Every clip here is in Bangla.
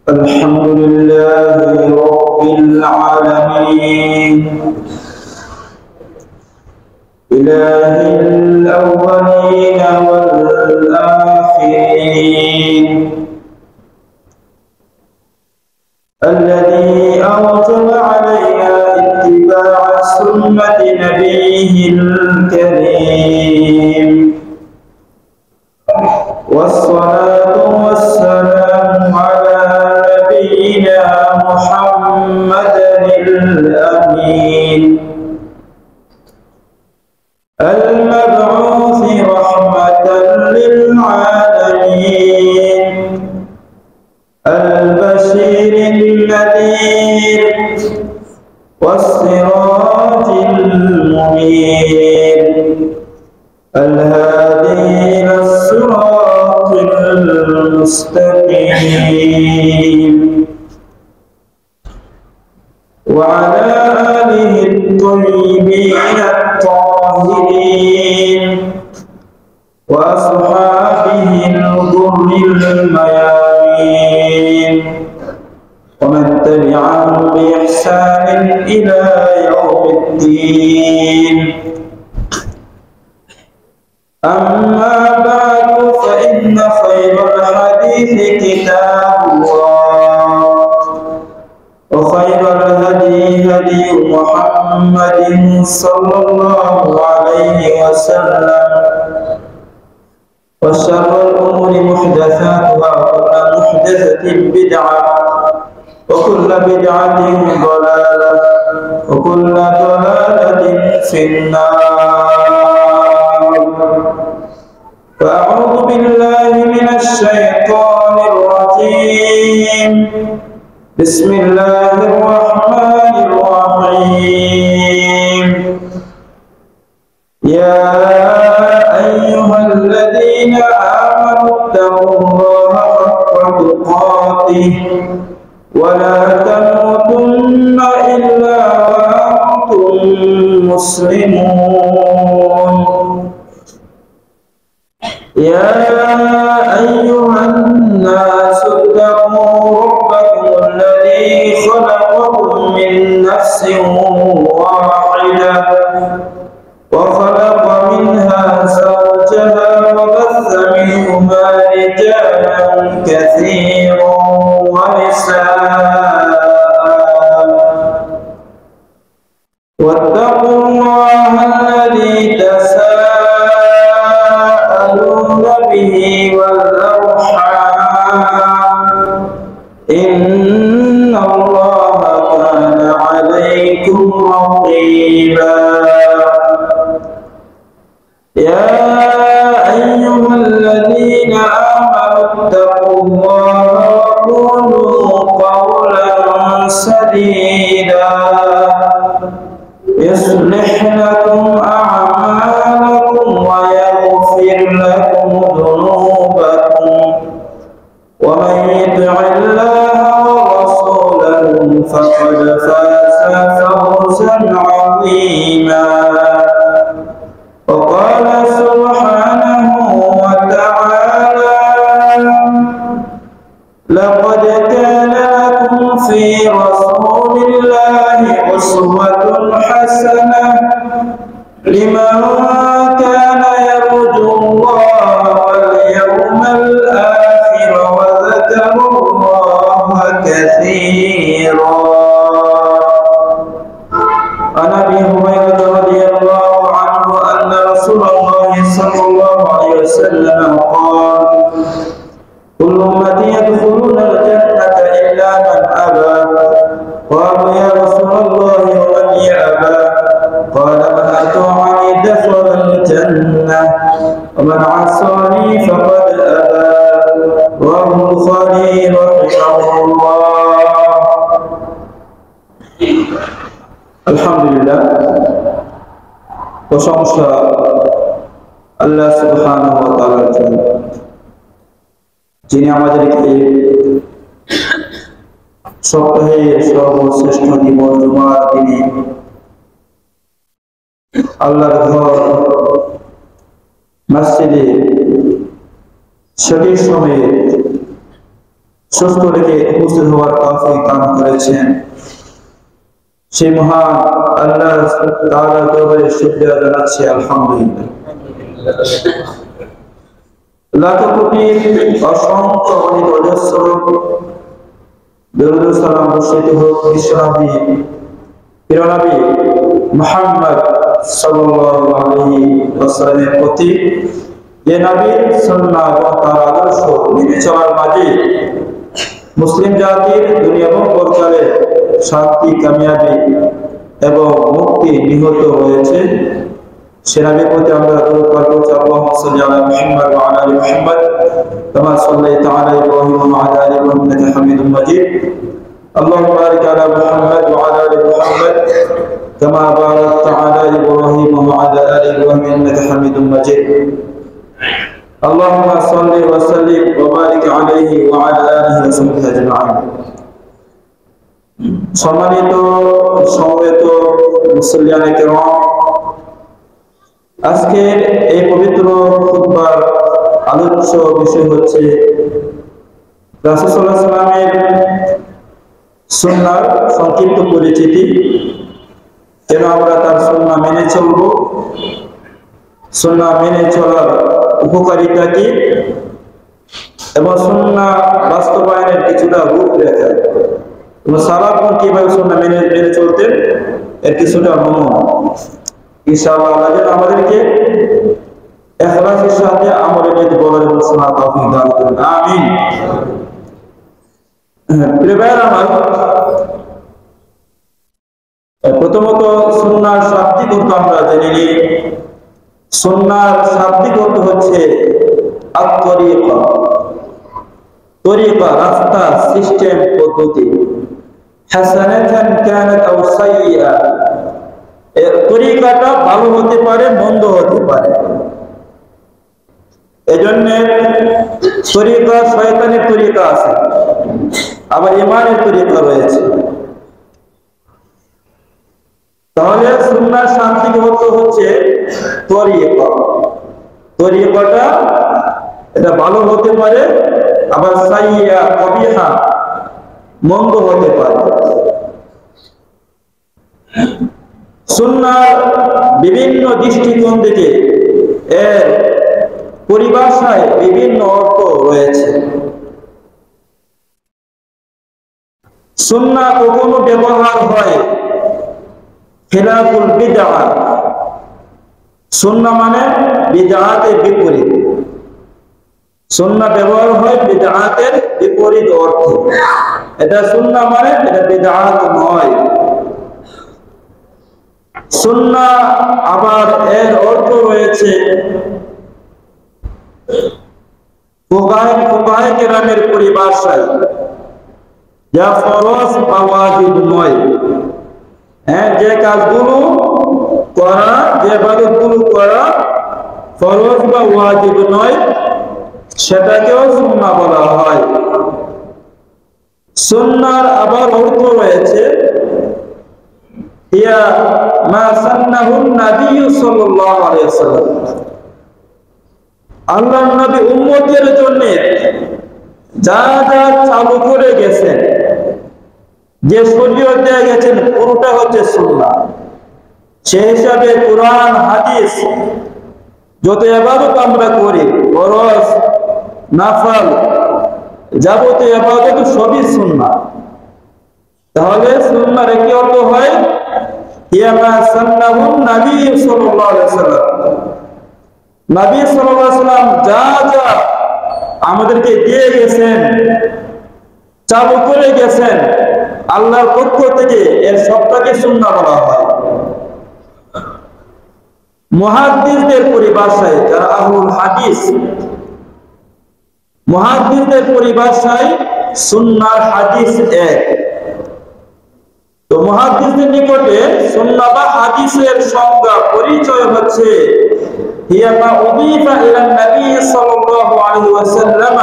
الحمد لله رب العالمين إله الأولين والآخرين الذي أوجب علينا اتباع سنة نبيه الكريم والصلاة والسلام على نبينا محمد الأمين المبعوث رحمة للعالمين البشير النذير والسراج المنير الهادي إلى الصراط المستقيم وعلى آله الطيبين الطاهرين وأصحابه الغر الميامين ومن تبعهم بإحسان إلى يوم الدين. أما بعد فإن خير الحديث كتاب الله وخير الهدي هدي محمد صلى الله عليه وسلم وشر الأمور محدثاتها وكل محدثة بدعة وكل بدعة ضلالة وكل ضلالة في النار. فأعوذ بالله من الشيطان الرجيم. بسم الله الرحمن الرحيم. يا أيها الذين آمنوا اتقوا الله حق تقاته ولا تموتن إلا وأنتم مسلمون. يا أيها الناس اتقوا ربكم الذي خلقكم من نفس واحدة وخلق منها زوجها وبث منهما رجالا كثيرا ونساء واتقوا الله الذي تساءلون به والأرحام إن الله كان عليكم رقيبا. يا أيها الذين آمنوا اتقوا الله وقولوا قولا سديدا يصلح لكم أعمالكم ويغفر لكم ذنوبكم ومن يطع الله ورسوله فقد فاز فوزا عظيما. وقال سبحانه وتعالى لقد كان لكم في رسول الله أسوة حسنة لمن كان يرجو الله واليوم الآخر وذكر الله كثيرا. عن أبي هريرة رضي الله عنه أن رسول الله صلى الله عليه وسلم قال كل أمتي يدخلون الجنة إلا من أبى. قالوا يا رسول الله ومن يأبى؟ قال من أطاعني دخل الجنة ومن عصاني فقد أبى. رواه البخاري رحمه الله. আলহামদুলিল্লাহ, প্রশংসা আল্লাহ সুবহানাহু ওয়া তাআলার জন্য, যিনি আমাদেরকে সপ্তাহের সর্বশ্রেষ্ঠ দিবস জুমার দিনে আল্লাহর ঘর মসজিদে সঠিক সময়ে সুস্থ রেখে উপস্থিত হওয়ার তৌফিক দান করেছেন। সেই মহান আল্লাহ তাআলার দরবারে শুকরিয়া জানাচ্ছি, আলহামদুলিল্লাহ। লাখ কোটি অসংখ্য অনেক অজস্র দরুদ সালাম বর্ষিত হোক বিশ্বনবী প্রিয়নবী মুহাম্মদ সাল্লাল্লাহু আলাইহি ওয়াসাল্লামের প্রতি, যে নবীর সুন্নাহ এবং তার আদর্শ মেনে চলার মাঝে মুসলিম জাতির দুনিয়া এবং পরকালে শান্তি, কামিয়াবি এবং মুক্তি নিহত হয়েছে। সে নবীর প্রতি আমরা দরুদ পাঠ করছি, আল্লাহুম্মা সাল্লি আলা মুহাম্মদ ওয়া আলা আলি মুহাম্মদ কামা সাল্লাইতা আলা ইব্রাহিম ওয়া আলা আলি ইব্রাহিম ইন্নাকা হামিদুম মাজিদ। আল্লাহুম্মা বারিক আলা মুহাম্মদ ওয়া আলা আলি মুহাম্মদ কামা বারাকতা আলা ইব্রাহিম ওয়া আলা আলি ইব্রাহিম ইন্নাকা হামিদুম মাজিদ। আল্লাহুম্মা সাল্লি ওয়া সাল্লিম ওয়া বারিক আলাইহি ওয়া আলা আলিহি ওয়া সাহবিহি আজমাইন। সম্মানিত সমবেত মুসল্লিয়ানে কিরাম, আজকের এই পবিত্র খুতবার আলোচ্য বিষয় হচ্ছে রাসূল সাল্লাল্লাহু আলাইহি ওয়াসাল্লামের সুন্নাহর সংক্ষিপ্ত পরিচিতি। কেন আমরা তার সুন্নাহ মেনে চলব, সুন্নাহ মেনে চলার উপকারিতা কি, এবং সুন্নাহ বাস্তবায়নের কিছুটা রূপরেখা এবং সালাফগণ কিভাবে সুন্নাহ মেনে চলতেন এর কিছুটা নমুনা। ইনশাআল্লাহ আল্লাহ যেন আমাদেরকে ইখলাসের সাথে আমলের মধ্যে বলার এবং শোনার তৌফিক দান করুন, আমিন। প্রিয় ভাইরা আমার, প্রথমত সুন্নাহর শাব্দিক অর্থ আমরা জেনে নিই। সুন্নাহর শাব্দিক অর্থ হচ্ছে আত-তরিকা, তরিকা, রাস্তা, সিস্টেম, পদ্ধতি। হাসানাতান কানাত আও সাইয়্যা, এর তরিকাটা ভালো হতে পারে, মন্দ হতে পারে। এজন্য তরিকা, শয়তানের তরিকা আছে, আবার ইমানের তরিকা রয়েছে। তাহলে সুন্নাহর শাব্দিক অর্থ হচ্ছে তরিকা, তরিকাটা এটা ভালো হতে পারে, আবার সাইয়্যা, কবিহা, মন্দ হতে পারে। সুন্নাহর বিভিন্ন দৃষ্টিকোণ থেকে এর পরিভাষায় বিভিন্ন অর্থ রয়েছে। সুন্নাহ কখনো ব্যবহার হয় খিলাফুল বিদআহ, সুন্নাহ মানে বিদআতের বিপরীত। সুন্নাহ ব্যবহার হয় বিদআতের বিপরীত অর্থে। এটা সুন্নাহ মানে এটা বিদআত নয়। সুন্নাহ আবার এর অর্থ রয়েছে ফুকাহায়ে কেরামের পরিভাষায় যা ফরজ বা ওয়াজিব নয়। যে কাজগুলো করা, যে ইবাদতগুলো করা ফরজ বা ওয়াজিব নয়, সেটাকেও সুন্নাহ বলা হয়। সুন্নাহর আবার অর্থ রয়েছে ইয়া মা সান্নাহুন নবী সাল্লাল্লাহু আলাইহি ওয়াসাল্লাম, আল্লাহর নবী উম্মতের জন্য যা যা চালু করে গেছেন, যে শরীয়ত দিয়ে গেছেন, পুরোটা হচ্ছে সুন্নাহ। সেই হিসাবে কুরআন, হাদিস, যত ইবাদত আমরা করি, ফরজ, নাফল, যাবতীয় ইবাদত সবই সুন্নাহ। তাহলে সুন্নাহর একটি অর্থ হয় ইয়া মা সান্নাহুন নবী সাল্লাল্লাহু আলাইহি ওয়াসাল্লাম, নবী সাল্লাল্লাহু আলাইহি ওয়াসাল্লাম যা যা আমাদেরকে দিয়ে গেছেন, চালু করে গেছেন আল্লাহর পক্ষ থেকে, এর সবটাকে সুন্নাহ বলা হয়। মুহাদ্দিসদের পরিভাষায়, যারা আহলুল হাদিস, মুহাদ্দিসদের পরিভাষায় সুন্নাহ হাদিস এক। তো মুহাদ্দিসদের নিকটে সুন্নাহ বা হাদিসের সংজ্ঞা, পরিচয় হচ্ছে হিয়া মা উদিফা ইলা নবী সাল্লাল্লাহু আলাইহি ওয়াসাল্লাম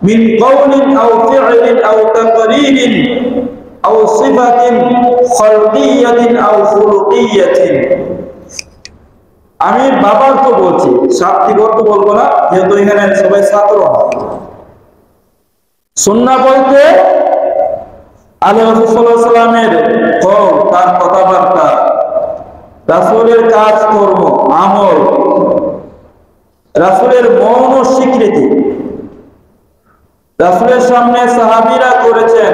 মিন কওলিন আও ফি'লিন আও তাকরীরিন আও সিফাতিন খালকিয়াতিন আও খুলুকিয়াতিন। আমি বাবার তো বলছি, শাব্দিক অর্থ বলবো না, যেহেতু এখানে সবাই ছাত্র। সুন্নাহ বলতে আল্লাহ রাসূল সাল্লাল্লাহু আলাইহি ওয়াসাল্লামের কওল, তার কথাবার্তা, রাসূলের কাজকর্ম, আমল, রাসূলের মৌন স্বীকৃতি, রাসূলের সামনে সাহাবীরা করেছেন,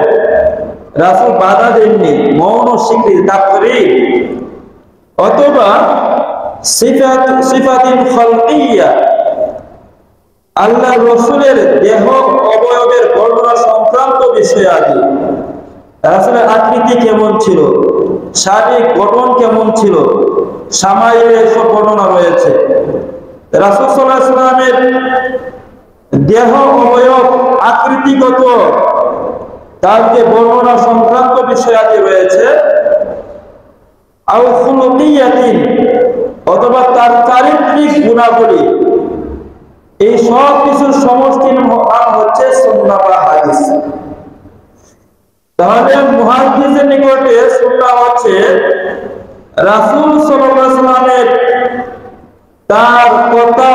রাসূল বাধা দেননি, মৌন স্বীকৃতি, তাকরীর, অথবা সিফাতুল খালকিয়া, আল্লাহ রাসূলের দেহ অবয়বের বর্ণনা সংক্রান্ত বিষয়াদি, রাসূলের আকৃতি কেমন ছিল, শারীরিক গঠন কেমন ছিল, সামাইলের সব বর্ণনা রয়েছে। রাসূল সাল্লাল্লাহু আলাইহি ওয়াসাল্লামের দেহ অবয়ব আকৃতিগত তার যে বর্ণনা সংক্রান্ত বিষয়াদি রয়েছে, আও খুলুকিয়াতিন, অথবা তার চারিত্রিক গুণাবলী, এই সব কিছুর সমষ্টির নাম হচ্ছে সুন্নাহ বা হাদিস। তাহলে মুহাদ্দিসের নিকটে সুন্নাহ হচ্ছে রাসূল সাল্লাল্লাহু আলাইহি ওয়াসাল্লামের তার কথা,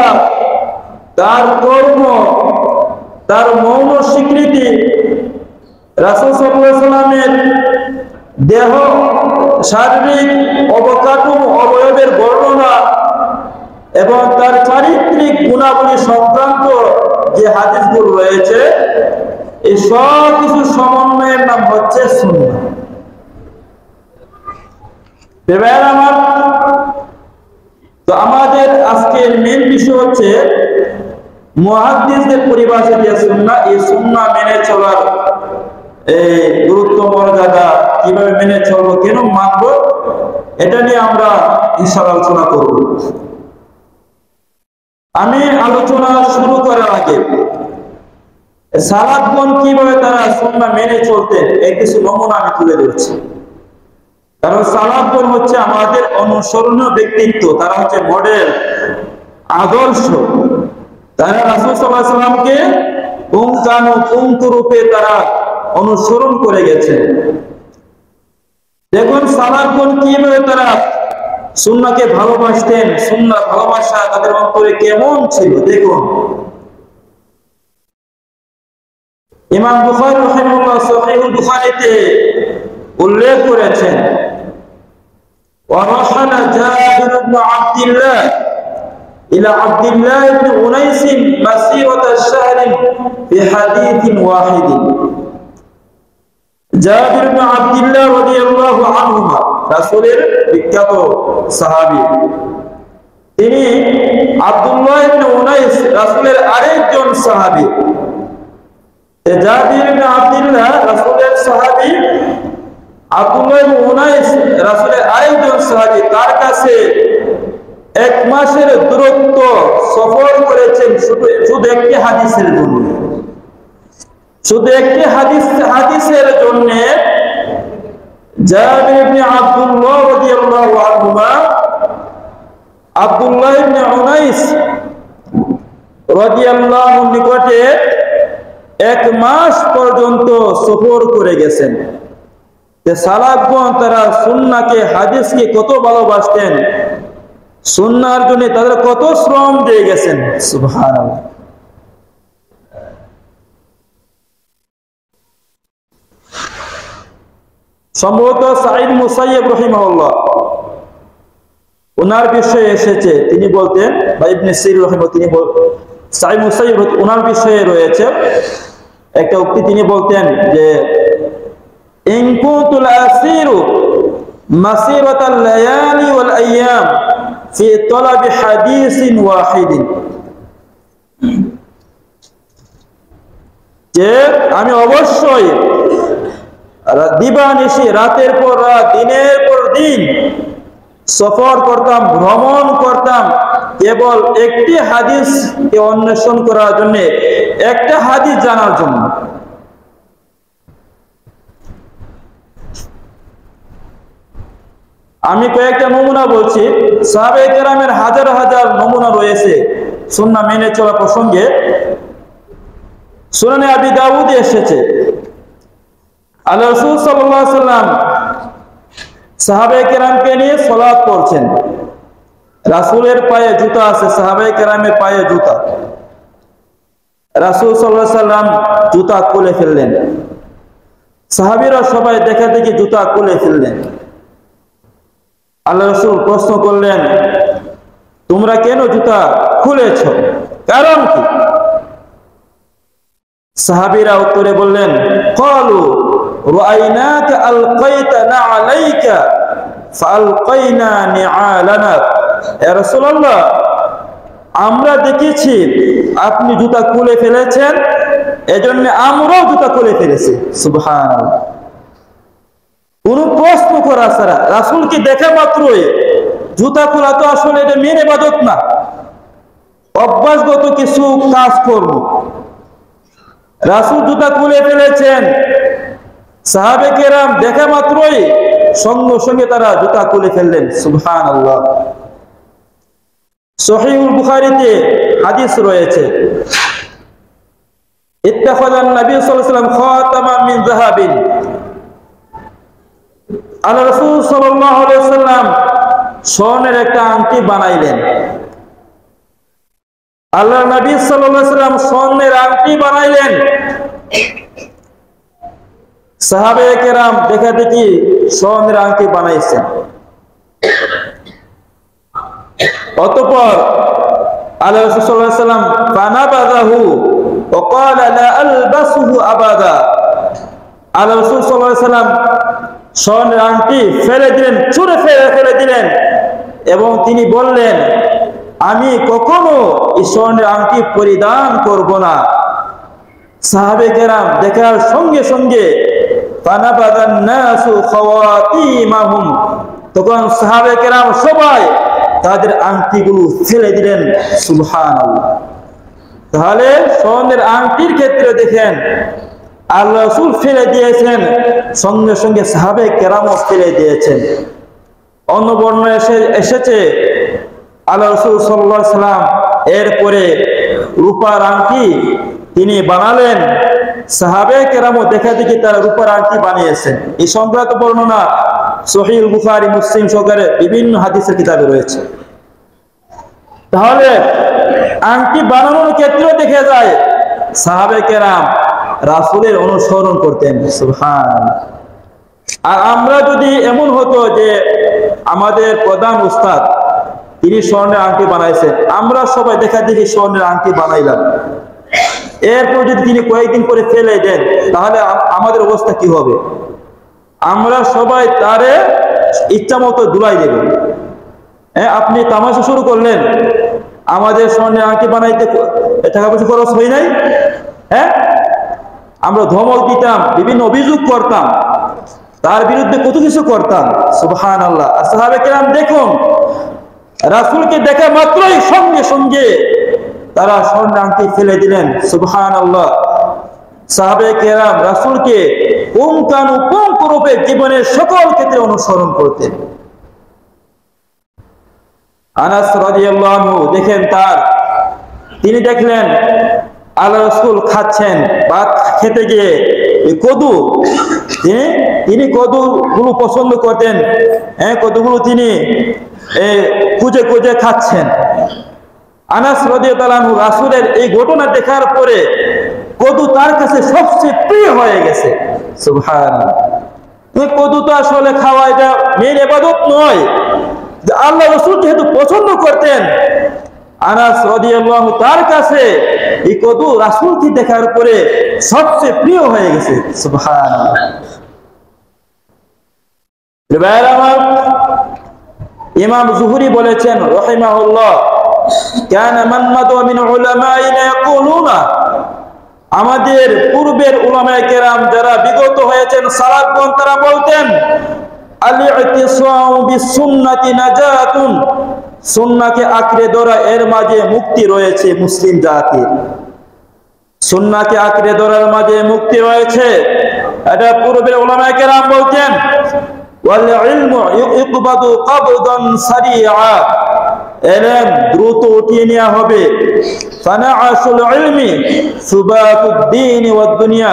তার কর্ম, তার মৌন স্বীকৃতি, রাসূল সাল্লাল্লাহু আলাইহি ওয়াসাল্লামের দেহ শারীরিক অবকাঠামো অবয়বের বর্ণনা এবং তার চারিত্রিক গুণাবলী সংক্রান্ত যে হাদিসগুলো রয়েছে, এই সব কিছু সমন্বয়ের নাম হচ্ছে সুন্নাহ। আমার তো আমাদের আজকের মেন বিষয় হচ্ছে মুহাদ্দিসদের পরিভাষা দিয়ে সুন্নাহ, এই সুন্নাহ মেনে চলার এই গুরুত্ব মর্যাদা, কিভাবে মেনে চলবো, কেন মানবো, এটা নিয়ে আমরা ইনশাআল্লাহ আলোচনা করব। আমি আলোচনা শুরু করার আগে সালাফগণ কিভাবে তারা সুন্নাহ মেনে চলতেন এই কিছু নমুনা আমি তুলে ধরছি। কারণ সালাফগণ হচ্ছে আমাদের অনুসরণীয় ব্যক্তিত্ব, তারা হচ্ছে মডেল, আদর্শ। তারা রাসূল সাল্লাল্লাহু আলাইহি ওয়াসাল্লামকে পুঙ্খানুপুঙ্খরূপে তারা অনুসরণ করে গেছে। দেখুন সালাফগণ কিভাবে তারা সুন্নাহকে ভালোবাসতেন, সুন্নাহ ভালোবাসা তাদের অন্তরে কেমন ছিল। দেখুন ইমাম বুখারী রাহিমাহুল্লাহ সহিহুল বুখারীতে উল্লেখ করেছেন, ورحل جابر بن عبد الله إلى عبد الله بن أنيس مسيرة الشهر في حديث واحد। জাবির ইবনে আব্দুল্লাহ রাদিয়াল্লাহু আনহুমা রাসূলের বিখ্যাত সাহাবী, তিনি আব্দুল্লাহ ইবনে উনাইস রাসূলের আরেকজন সাহাবী। জাবির ইবনে আব্দুল্লাহ রাসূলের সাহাবী, আব্দুল্লাহ ইবনে উনাইস রাসূলের আরেকজন সাহাবী, তার কাছে এক মাসের দূরত্ব সফর করেছেন শুধু একটি হাদিসের জন্য। শুধু একটি হাদিসের জন্য জাবির ইবনে আব্দুল্লাহ রাদিয়াল্লাহু আনহুমা আব্দুল্লাহ ইবনে উনাইস রাদিয়াল্লাহু নিকটে এক মাস পর্যন্ত সফর করে গেছেন। সালাফগণ তারা সুন্নাহকে, হাদিসকে কত ভালোবাসতেন, সুন্নাহর জন্য তাদের কত শ্রম দিয়ে গেছেন। সুবহানাল্লাহ। সম্ভবত সাঈদ মুসাইয়্যিব রাহিমাহুল্লাহ ওনার বিষয়ে এসেছে, তিনি বলতেন, বা ইবনে সিরিন রাহিমাহুল্লাহ, তিনি সাঈদ মুসাইয়্যিব ওনার বিষয়ে রয়েছে একটা উক্তি, তিনি বলতেন যে ইন কুনতুল আসিরু মাসিরাতাল লায়ালি ওয়াল আইয়াম ফি তালাবি হাদিসিন ওয়াহিদিন, যে আমি অবশ্যই দিবানিশি, রাতের পর রাত, দিনের পর দিন সফর করতাম, ভ্রমণ করতাম কেবল একটি হাদিসকে অন্বেষণ করার জন্য, একটা হাদিস জানার জন্য। আমি কয়েকটা নমুনা বলছি, সাহাবায়ে কেরামের হাজার হাজার নমুনা রয়েছে সুন্নাহ মেনে চলা প্রসঙ্গে। সুনানে আবি দাউদে এসেছে, আল্লাহ রাসূল সাল্লাল্লাহু আলাইহি ওয়াসাল্লাম সাহাবায়ে কেরামকে নিয়ে সালাত পড়ছেন, রাসূলের পায়ে জুতা আছে, সাহাবায়ে কেরামের পায়ে জুতা। রাসূল সাল্লাল্লাহু আলাইহি সাল্লাম জুতা খুলে ফেললেন। সাহাবীরা সবাই দেখা দেখি জুতা খুলে ফেললেন। আল্লাহ রাসূল প্রশ্ন করলেন, তোমরা কেন জুতা খুলেছ, কারণ কি? সাহাবীরা উত্তরে বললেন, ক্বালু রাআইনাকা আলকাইতা না'আলাইকা ফাআলকাইনা নি'আলানা। ইয়া রাসূলুল্লাহ, আমরা দেখেছি আপনি জুতা খুলে ফেলেছেন, এজন্য আমরাও জুতা খুলে ফেলেছি। সুবহানাল্লাহ। কোন প্রশ্ন করা ছাড়া রাসূলকে দেখা মাত্রই জুতা খোলা তো আসলে এটা মেন ইবাদত না, অভ্যাসগত কিছু কাজ করব। রাসূল জুতা খুলে ফেলেছেন, সাহাবে কেরাম দেখা মাত্রই সঙ্গে সঙ্গে তারা জুতা খুলে ফেললেন। সুবহানাল্লাহ। সহিহুল বুখারীতে হাদিস রয়েছে, ইত্তাখাযান নবী সাল্লাল্লাহু আলাইহি ওয়াসাল্লাম খাতামান মিন যাহাবিন। আল্লাহ রাসূল সাল্লাল্লাহু আলাইহি ওয়াসাল্লাম স্বর্ণের একটা আংটি বানাইলেন। আল্লাহ নবী সাল্লাল্লাহু আলাইহি ওয়াসাল্লাম স্বর্ণের আংটি বানাইলেন। সাহাবায়ে কেরাম দেখা দেখি স্বর্ণের আংটি বানাইছেন। অতঃপর আল্লাহ রাসূল সাল্লাল্লাহু আলাইহি ওয়াসাল্লাম ফানাবাযাহু ওয়া ক্বালা লা আলবাসুহু আবাদা। আল্লাহ রাসূল সাল্লাল্লাহু আলাইহি ওয়াসাল্লাম স্বর্ণের আংটি ফেলে দিলেন, ছুঁড়ে ফেলে দিলেন এবং তিনি বললেন, আমি কখনো এই স্বর্ণের আংটি পরিধান করব না। সাহাবে কেরাম দেখার সঙ্গে সঙ্গে ফানাবাযান নাসু খাওয়াতিমাহুম, তখন সাহাবে কেরাম সবাই তাদের আংটিগুলো ফেলে দিলেন। সুবহানাল্লাহ। তাহলে স্বর্ণের আংটির ক্ষেত্রে দেখেন আল্লাহ রাসূল ফেলে দিয়েছেন, সঙ্গে সঙ্গে সাহাবে কেরামও ফেলে দিয়েছেন। অন্য বর্ণনায় এসেছে আল্লাহ রাসূল সাল্লাল্লাহু আলাইহি ওয়াসাল্লাম এরপরে রূপার আংটি তিনি বানালেন। সাহাবে কেরামও দেখা দেখি তারা রূপার আংটি বানিয়েছেন। এই সংক্রান্ত বর্ণনা সহিহ বুখারী, মুসলিম সহকারে বিভিন্ন হাদিসের কিতাবে রয়েছে। তাহলে আংটি বানানোর ক্ষেত্রেও দেখা যায় সাহাবে কেরাম রাসূলের অনুসরণ করতেন। সুবহানাল্লাহ। আর আমরা যদি এমন হতো যে আমাদের প্রধান উস্তাদ তিনি স্বর্ণের আংটি বানাইছেন, আমরা সবাই দেখা দেখি স্বর্ণের আংটি বানাইলাম, এরপর যদি তিনি কয়েকদিন পরে ফেলে দেন, তাহলে আমাদের অবস্থা কি হবে? আমরা সবাই তারে ইচ্ছা মতো ধুলাই দেব। আপনি তামাশা শুরু করলেন, আমাদের স্বর্ণের আংটি বানাইতে টাকা পয়সা খরচ হয় নাই, আমরা ধমক দিতাম, বিভিন্ন অভিযোগ করতাম, তার বিরুদ্ধে কত কিছু করতাম। সুবহানাল্লাহ। আর সাহাবে কেরাম দেখুন রাসূলকে দেখা মাত্রই সঙ্গে সঙ্গে তারা স্বর্ণের আংটি ফেলে দিলেন। সুবহানাল্লাহ। সাহাবে কেরাম রাসূলকে পুঙ্খানুপুঙ্খরূপে জীবনের সকল ক্ষেত্রে অনুসরণ করতেন। আনাস রাদিয়াল্লাহু আনহু দেখেন তিনি দেখলেন আল্লাহ রাসূল খাচ্ছেন, ভাত খেতে গিয়ে কদু, তিনি কদুগুলো পছন্দ করতেন, কদুগুলো তিনি খুঁজে খুঁজে খাচ্ছেন। আনাস রাদিয়াল্লাহু আনহু রাসূলের এই ঘটনা দেখার পরে কদু তার কাছে সবচেয়ে প্রিয় হয়ে গেছে। সুবহানাল্লাহ। কদু তো আসলে খাওয়া এটা মেন ইবাদত নয়, আল্লাহ রাসূল যেহেতু পছন্দ করতেন, আনাস রাদিয়াল্লাহু তার কাছে এই কদু রাসূলকে দেখার পরে সবচেয়ে প্রিয় হয়ে গেছে। সুবহানাল্লাহ। ইমাম যুহরি বলেছেন রাহিমাহুল্লাহ, কানা মান মাদা মিন উলামাইনা ইয়াকুলুনা, আমাদের পূর্বের উলামায়ে কেরাম যারা বিগত হয়েছেন সালাফগণ তারা বলতেন, আল-ইতিসাউ বিস-সুন্নাতি নাজাতুন, সুন্নাহকে আঁকড়ে ধরা এর মাঝে মুক্তি রয়েছে মুসলিম জাতির। সুন্নাহকে আঁকড়ে ধরার মাঝে মুক্তি রয়েছে, এটা পূর্বের উলামায়ে কেরাম বলতেন। ওয়াল ইলমু ইকবাদু কবদান সারিআ, ইলম দ্রুত উঠিয়ে নেওয়া হবে। ফানাআসুল ইলমি সুবাতুদ দ্বীন ওয়াদ দুনিয়া,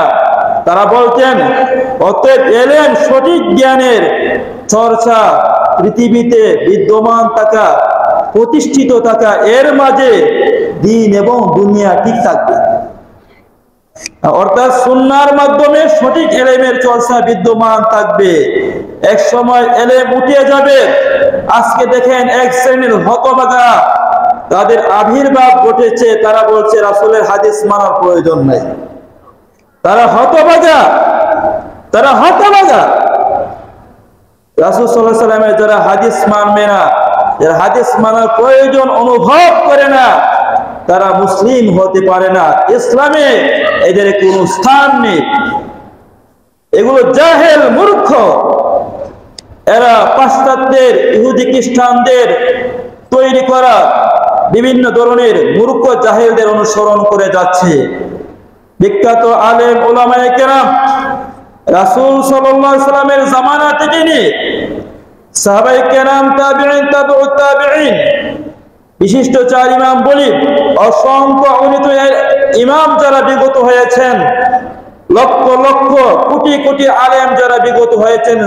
তারা বলতেন অতএব ইলম সঠিক জ্ঞানের চর্চা, পৃথিবীতে বিদ্যমান থাকা, প্রতিষ্ঠিত থাকা, এর মাঝে দ্বীন এবং দুনিয়া ঠিক থাকবে। অর্থাৎ সুন্নাহর মাধ্যমে সঠিক ইলমের চর্চা বিদ্যমান থাকবে। এক সময় ইলম উঠে যাবে। আজকে দেখেন এক শ্রেণীর হতভাগা, তাদের আবির্ভাব ঘটেছে, তারা বলছে রাসূলের হাদিস মানার প্রয়োজন নাই। তারা হতভাগা, তারা হতভাগা। রাসূল সাল্লাল্লাহু আলাইহি ওয়াসাল্লামের যারা হাদিস মানবে না, যারা হাদিস মানার প্রয়োজন অনুভব করে না, তারা মুসলিম হতে পারে না। ইসলামে এদের কোনো স্থান নেই। এগুলো জাহেল, মূর্খ। এরা পাশ্চাত্যের, ইহুদি খ্রিস্টানদের তৈরি করা বিভিন্ন ধরনের মূর্খ জাহেলদের অনুসরণ করে যাচ্ছে। বিখ্যাত আলেম উলামায়ে কেরাম রাসূল সাল্লাল্লাহু আলাইহি ওয়াসাল্লামের জামানা থেকে নিয়ে সাহাবায়ে কেরাম, তাবিঈন, তাবিউত তাবিঈন, বিশিষ্ট চার ইমাম বলি, অসংখ্য অগণিত ইমাম যারা বিগত হয়েছেন, লক্ষ লক্ষ কোটি কোটি আলেম যারা বিগত হয়েছেন,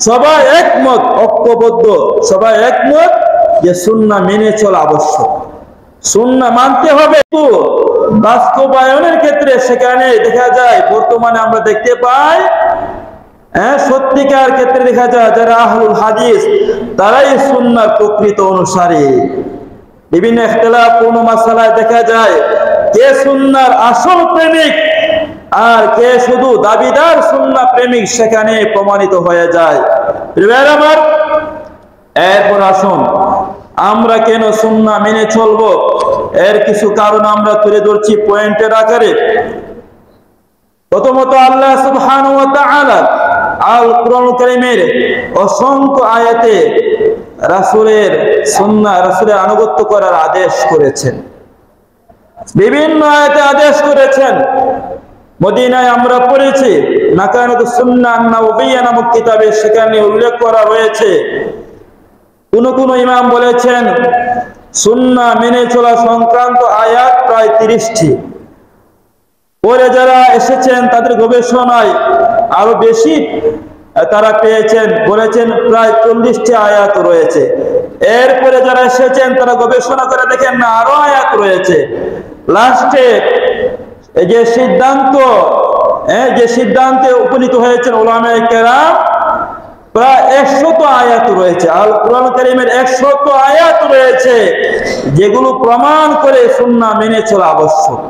সবাই একমত, ঐক্যবদ্ধ, সবাই একমত যে সুন্নাহ মেনে চলা আবশ্যক। সুন্নাহ মানতে হবে। তো বাস্তবায়নের ক্ষেত্রে সেখানে দেখা যায়, বর্তমানে আমরা দেখতে পাই, সত্যিকার ক্ষেত্রে দেখা যায় যারা আহলুল হাদিস, তারাই সুন্নাহর প্রকৃত অনুসারী। বিভিন্ন ইখতিলাফপূর্ণ মাসালায় দেখা যায় কে সুন্নাহর আসল প্রেমিক আর কে শুধু দাবিদার সুন্নাহ প্রেমিক, সেখানে প্রমাণিত হয়ে যায়। আমার এরপর আসুন, আমরা কেন সুন্নাহ মেনে চলবো এর কিছু কারণ আমরা তুলে ধরছি পয়েন্টের আকারে। প্রথমত, আল্লাহ সুবহানাহু ওয়া তাআলা আল কুরআন কারীমের অসংখ্য আয়াতে রাসূলের সুন্নাহ, রাসূলের আনুগত্য করার আদেশ করেছেন। বিভিন্ন আয়াতে আদেশ করেছেন। মদিনায় আমরা পড়েছি মাকানাতুস সুন্নাহ নাববিয়্যা নামক কিতাবে সেখানে উল্লেখ করা রয়েছে। কোন কোন ইমাম বলেছেন সুন্নাহ মেনে চলা সংক্রান্ত আয়াত প্রায় 30টি। পরে যারা এসেছেন তাদের গবেষণায় আরো বেশি তারা পেয়েছেন, বলেছেন প্রায় 40টি আয়াত রয়েছে। এরপরে যারা এসেছেন তারা গবেষণা করে দেখেন না, আরো আয়াত রয়েছে। লাস্টে যে সিদ্ধান্তে উপনীত হয়েছেন উলামায়ে কেরাম, প্রায় 100 আয়াত রয়েছে। আল কুরআন কারীমের 100 আয়াত রয়েছে যেগুলো প্রমাণ করে সুন্নাহ মেনে চলা আবশ্যক।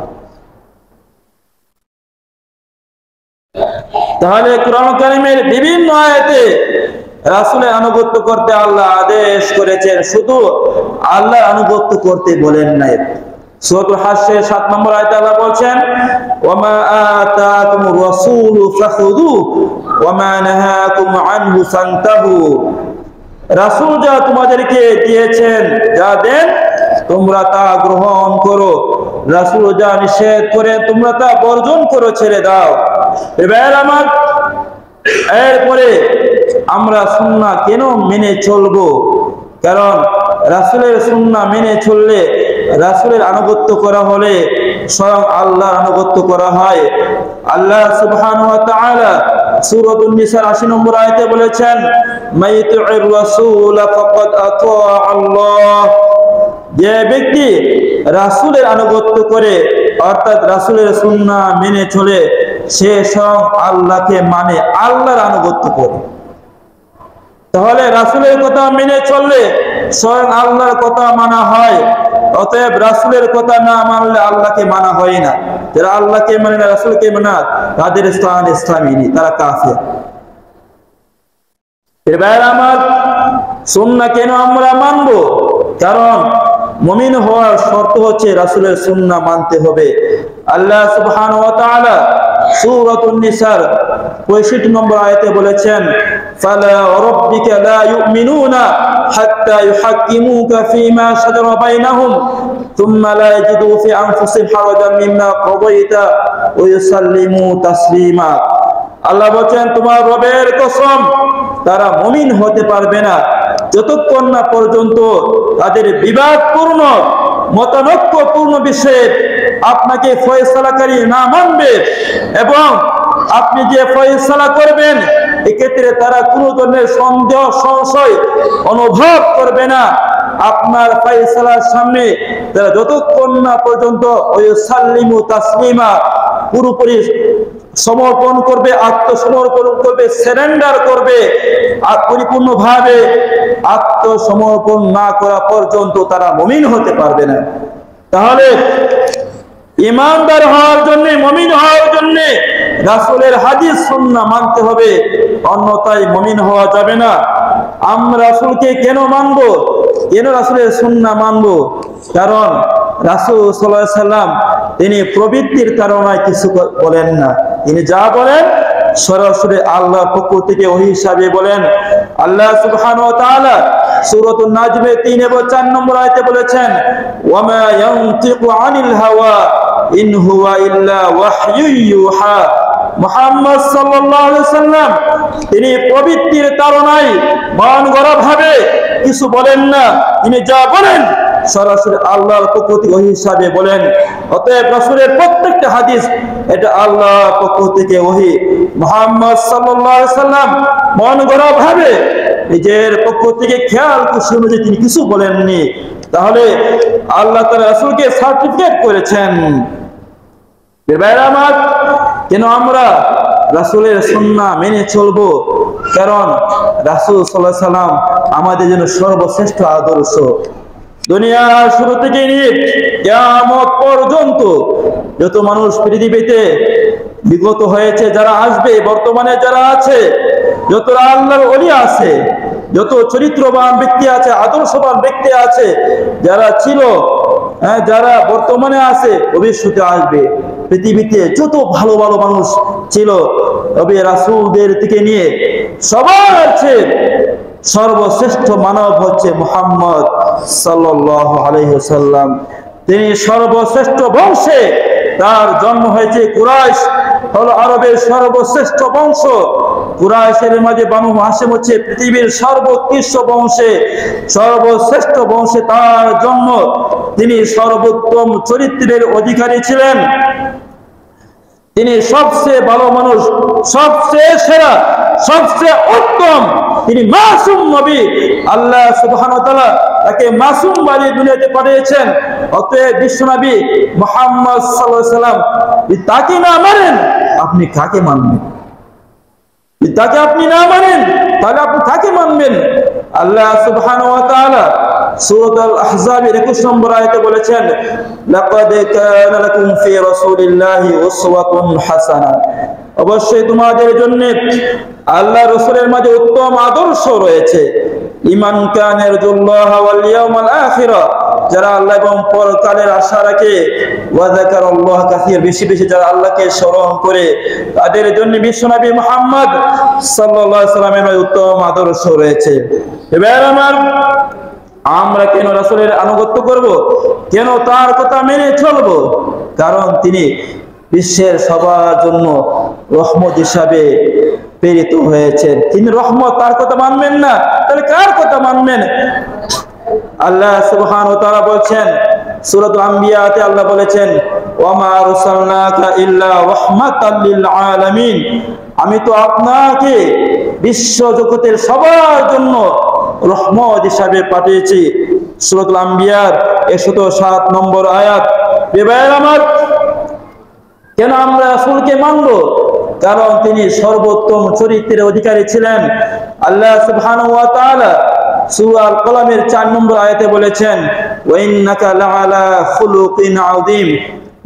তাহলে কুরআন কারীমের বিভিন্ন আয়াতে রাসূলের আনুগত্য করতে আল্লাহ আদেশ করেছেন, শুধু আল্লাহর আনুগত্য করতে বলেন নাই। সূরাতুল হাশরের 7 নম্বর আয়াতে আল্লাহ বলেন, ওয়ামা আতাকুমুর রাসূলু ফাখুযুহু ওয়ামা নাহাকুম আনহু ফান্তাহু। রাসূল যা তোমাদেরকে দিয়েছেন, যা দেন তোমরা তা গ্রহণ করো, রাসূল যা নিষেধ করেন তোমরা তা বর্জন করো, ছেড়ে দাও। এবার আমার এরপরে আমরা সুন্নাহ কেন মেনে চলবো? কারণ রাসূলের সুন্নাহ মেনে চললে, রাসূলের আনুগত্য করা হলে স্বয়ং আল্লাহর আনুগত্য করা হয়। আল্লাহ সুবহানাহু ওয়া তাআলা সূরাতুন নিসার 80 নম্বর আয়াতে বলেছেন, মাইয়ুতিউর রাসূল ফাকাদ আতা আল্লাহ। যে ব্যক্তি রাসূলের আনুগত্য করে, অর্থাৎ রাসূলের সুন্নাহ মেনে চলে, সে স্বয়ং আল্লাহকে মানে, আল্লাহর আনুগত্য করে। তাহলে রাসূলের কথা মেনে চললে স্বয়ং আল্লাহর কথা মানা হয়। অতএব রাসূলের কথা না মানলে আল্লাহকে মানা হয় না। যারা আল্লাহকে মানে না, রাসূলকে মানে না, তাদের স্থান ইসলামে নেই, তারা কাফের। এবার আমার সুন্নাহ কেন আমরা মানব? কারণ মুমিন হওয়ার শর্ত হচ্ছে রাসূলের সুন্নাহ মানতে হবে। আল্লাহ সুবহানাহু ওয়া তাআলা সূরাতুন নিসার 65 নম্বর আয়াতে বলেছেন, ফালা রাব্বিকা লা ইউমিনুনা হাত্তা ইউহাক্কিমুকা ফীমা শাজারা বাইনাহুম থুম্মা লা ইয়াজিদু ফি আনফুসিহিম হারাজাম মিম্মা কাদাইতা ওয়া ইউসাল্লিমু তাসলিমা। আল্লাহ বলেন, তোমার রবের কসম, তারা মুমিন হতে পারবে না যতক্ষণ না পর্যন্ত তাদের বিবাদপূর্ণ, মতানৈক্যপূর্ণ বিষয়ে আপনাকে ফয়সালাকারী না মানবে, এবং আপনি যে ফয়সালা করবেন এক্ষেত্রে তারা কোনো ধরনের সন্দেহ সংশয় অনুভব করবে না, আপনার ফায়সালার সামনে তারা যতক্ষণ না পর্যন্ত ওই সাল্লিমু তাসলিমা পুরোপুরি সমর্পণ করবে, আত্মসমর্পণ করবে, সারেন্ডার করবে, আর পরিপূর্ণভাবে আত্মসমর্পণ না করা পর্যন্ত তারা মুমিন হতে পারবে না। তাহলে ইমানদার হওয়ার জন্য, মুমিন হওয়ার জন্য রাসূলের হাদিস সুন্নাহ মানতে হবে, অন্যথায় মুমিন হওয়া যাবে না। আমরা রাসূলকে কেন মানব, কেন রাসূলের সুন্নাহ মানব? কারণ রাসূল সাল্লাল্লাহু আলাইহি সাল্লাম তিনি প্রবৃত্তির কারণে কিছু বলেন না, তিনি যা বলেন সরাসরি আল্লাহর পক্ষ থেকে ওহী হিসাবে বলেন। আল্লাহ সুবহানাহু ওয়া তাআলা সূরাতুন নাজমে 3 এবং 4 নম্বর আয়াতে বলেছেন, ওয়া মা ইয়ানতিকু আনিল হাওয়া ইন হুয়া ইল্লা ওয়াহয়ু ইউহা। মুহাম্মদ সাল্লাল্লাহু আলাইহি সাল্লাম তিনি প্রবৃত্তির তাড়নায় মন গড়া ভাবে কিছু বলেন না, তিনি যা বলেন সরাসরি আল্লাহর পক্ষ থেকে ওহী হিসাবে বলেন। অতএব রাসূলের প্রত্যেকটা হাদিস এটা আল্লাহর পক্ষ থেকে ওহী। মুহাম্মদ সাল্লাল্লাহু আলাইহি সাল্লাম মন গড়া ভাবে নিজের পক্ষ থেকে খেয়াল খুশি অনুযায়ী তিনি কিছু বলেননি, তাহলে আল্লাহ তাআলা রাসূলকে সার্টিফিকেট করেছেন। আমার কেন আমরা রাসূলের সুন্নাহ মেনে চলবো? কারণ রাসূল সাল্লাল্লাহু আলাইহি সাল্লাম আমাদের জন্য সর্বশ্রেষ্ঠ আদর্শ। দুনিয়ার শুরু থেকে নিয়ে কিয়ামত পর্যন্ত যত মানুষ পৃথিবীতে বিগত হয়েছে, যারা আসবে, বর্তমানে যারা আছে, যত আল্লাহর ওলি আছে, যত চরিত্রবান ব্যক্তি আছে, আদর্শবান ব্যক্তি আছে, যারা ছিল, যারা বর্তমানে আছে, ভবিষ্যতে আসবে, পৃথিবীতে যত ভালো ভালো মানুষ ছিল, তবে রাসূলদের থেকে নিয়ে সবার চেয়ে সর্বশ্রেষ্ঠ মানব হচ্ছে মুহাম্মদ সাল্লাল্লাহু আলাইহি ওয়াসাল্লাম। তিনি সর্বশ্রেষ্ঠ বংশে, তার জন্ম হয়েছে কুরাইশ হলো আরবের সর্বশ্রেষ্ঠ বংশ। কুরাইশের মাঝে বানু হাশিম হচ্ছে পৃথিবীর সর্বোৎকৃষ্ট বংশে, সর্বশ্রেষ্ঠ বংশে তার জন্ম। তিনি সর্বোত্তম চরিত্রের অধিকারী ছিলেন, তিনি সবচেয়ে ভালো মানুষ, সবচেয়ে সেরা, সবচেয়ে উত্তম, তিনি মাসুম নবী। আল্লাহ সুবহানাহু ওয়া তাআলা তাকে মাসুম বানিয়ে দুনিয়াতে পাঠিয়েছেন। অতএব বিশ্বনবী মুহাম্মদ সাল্লাল্লাহু আলাইহি ওয়াসাল্লাম তাকে না মানেন, আপনি কাকে মানবেন? তাকে আপনি না মানেন, তাহলে আপনি কাকে মানবেন? আল্লাহ সুবহানাহু ওয়া তাআলা সূরা আল আহজাবের 21 নম্বর আয়াতে বলেছেন, লাকাদ কানা লাকুম ফি রাসূলিল্লাহি উসওয়াতুন হাসানা। অবশ্যই তোমাদের জন্য আল্লাহ রাসূলের মাঝে উত্তম আদর্শ রয়েছে। ইমান কানা ইয়ারজুল্লাহ ওয়াল ইয়াউমাল আখিরা, যারা আল্লাহ এবং পরকালের আশা রাখে, ওয়া যাকারাল্লাহ কাসীর, বেশি বেশি যারা আল্লাহকে স্মরণ করে, তাদের জন্য বিশ্বনবী মুহাম্মদ সাল্লাল্লাহু আলাইহি ওয়াসাল্লামের উত্তম আদর্শ রয়েছে। এবার আমরা কেন রাসূলের আনুগত্য করব, কেন তার কথা মেনে চলব? কারণ তিনি বিশ্বের সবার জন্য রহমত হিসাবে প্রেরিত হয়েছেন। তিনি রহমত, তার কথা মানবেন না, তাহলে কার কথা মানবেন? আল্লাহ সুবহানাহু ওয়া তাআলা বলেছেন সূরাতুল আম্বিয়াতে, আল্লাহ বলেছেন, ওয়া মা আরসালনাকা ইল্লা রাহমাতাল লিল আলামিন, আমি তো আপনাকে বিশ্ব জগতের সবার জন্য রহমত হিসাবে পাঠিয়েছি। সূরাতুল আম্বিয়ার 107 নম্বর আয়াত। ভাইয়ের আমার, কেন আমরা রাসূলকে মানব? কারণ তিনি সর্বোত্তম চরিত্রের অধিকারী ছিলেন। আল্লাহ সুবহানাহু ওয়া তাআলা সূরা আল কলামের 4 নম্বর আয়াতে বলেছেন, ওয়া ইন্নাকা লাআলা খুলুকিন আযীম,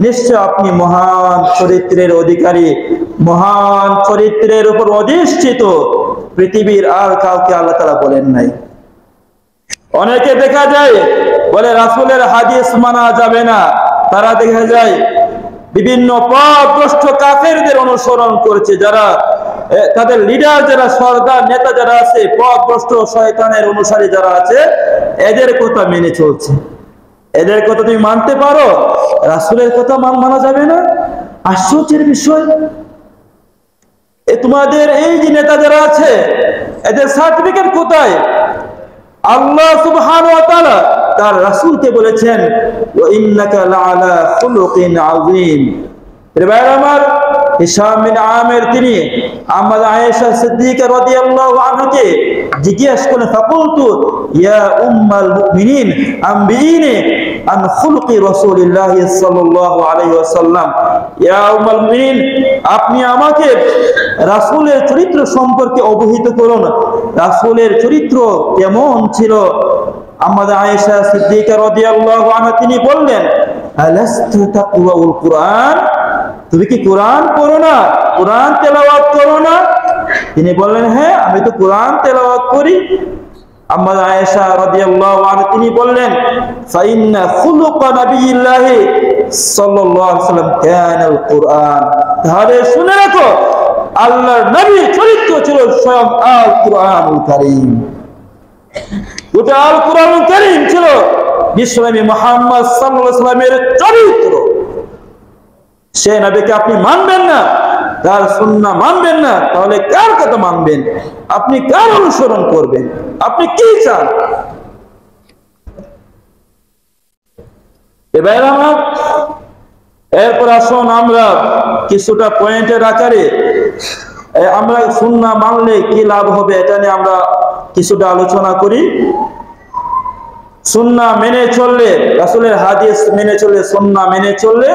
নিশ্চয় আপনি মহান চরিত্রের অধিকারী, মহান চরিত্রের উপর অধিষ্ঠিত। পৃথিবীর আর কাউকে আল্লাহ তাআলা বলেন নাই। অনেকে দেখা যায় বলে রাসূলের হাদিস মানা যাবে না, তারা দেখা যায় বিভিন্ন পথভ্রষ্ট কাফেরদের অনুসরণ করছে, যারা তাদের লিডার, যারা সরদার নেতা যারা আছে, পথভ্রষ্ট শয়তানের অনুসারী যারা আছে, এদের কথা মেনে চলছে। এদের কথা তুমি মানতে পারো, রাসূলের কথা মানা যাবে না? আশ্চর্যের বিষয়। তোমাদের এই যে নেতা যারা আছে, এদের সার্টিফিকেট কোথায়? আল্লাহ সুবহানাহু ওয়া তাআলা তার রাসূলকে বলেছেন, ওয়া ইন্নাকা লাআলা খুলুকিন আযীম। ভাইরা আমার, হিশাম বিন আমির তিনি আম্মা আয়েশা সিদ্দিকা রাদিয়াল্লাহু আনহাকে জিজ্ঞেস করলেন, ফাকুলতু ইয়া উম্মাল মুমিনিন আম্বিইনি আন খুলুকি রাসূলিল্লাহ সাল্লাল্লাহু আলাইহি ওয়াসাল্লাম, ইয়া উম্মাল মুমিনিন, আপনি আমাকে রাসূলের চরিত্র সম্পর্কে অবহিত করুন, রাসূলের চরিত্র কেমন ছিল। আম্মা আয়েশা সিদ্দিকা রাদিয়াল্লাহু আনহা তিনি বললেন, আলাস্তু তাকরাউল কুরআন, তুমি কি কোরআন পড়ো না, কোরআন তেলাওয়াত করো না? তিনি বললেন, হ্যাঁ আমি তো কোরআন তেলাওয়াত করি। আম্মা আয়েশা রাদিয়াল্লাহু আনহা তিনি বললেন, ফাইন্না খুলুকা নবিয়িল্লাহি সাল্লাল্লাহু আলাইহি ওয়াসাল্লাম কানাল কুরআন, তাহলে শুনে রাখো আল্লাহর নবীর চরিত্র ছিল স্বয়ং আল কুরআনুল কারীম। গোটা আল কুরআনুল কারীম ছিল বিশ্বনবী মুহাম্মদ সাল্লাল্লাহু আলাইহি ওয়াসাল্লামের চরিত্র। সে নবীকে আপনি মানবেন না, তার সুন্নাহ মানবেন না, তাহলে কার কথা মানবেন? আপনি কার অনুসরণ করবেন? আপনি কি চান? এরপর আসুন আমরা কিছুটা পয়েন্টের আকারে আমরা সুন্নাহ মানলে কি লাভ হবে এটা নিয়ে আমরা কিছুটা আলোচনা করি। সুন্নাহ মেনে চললে, রাসূলের হাদিস মেনে চললে, সুন্নাহ মেনে চললে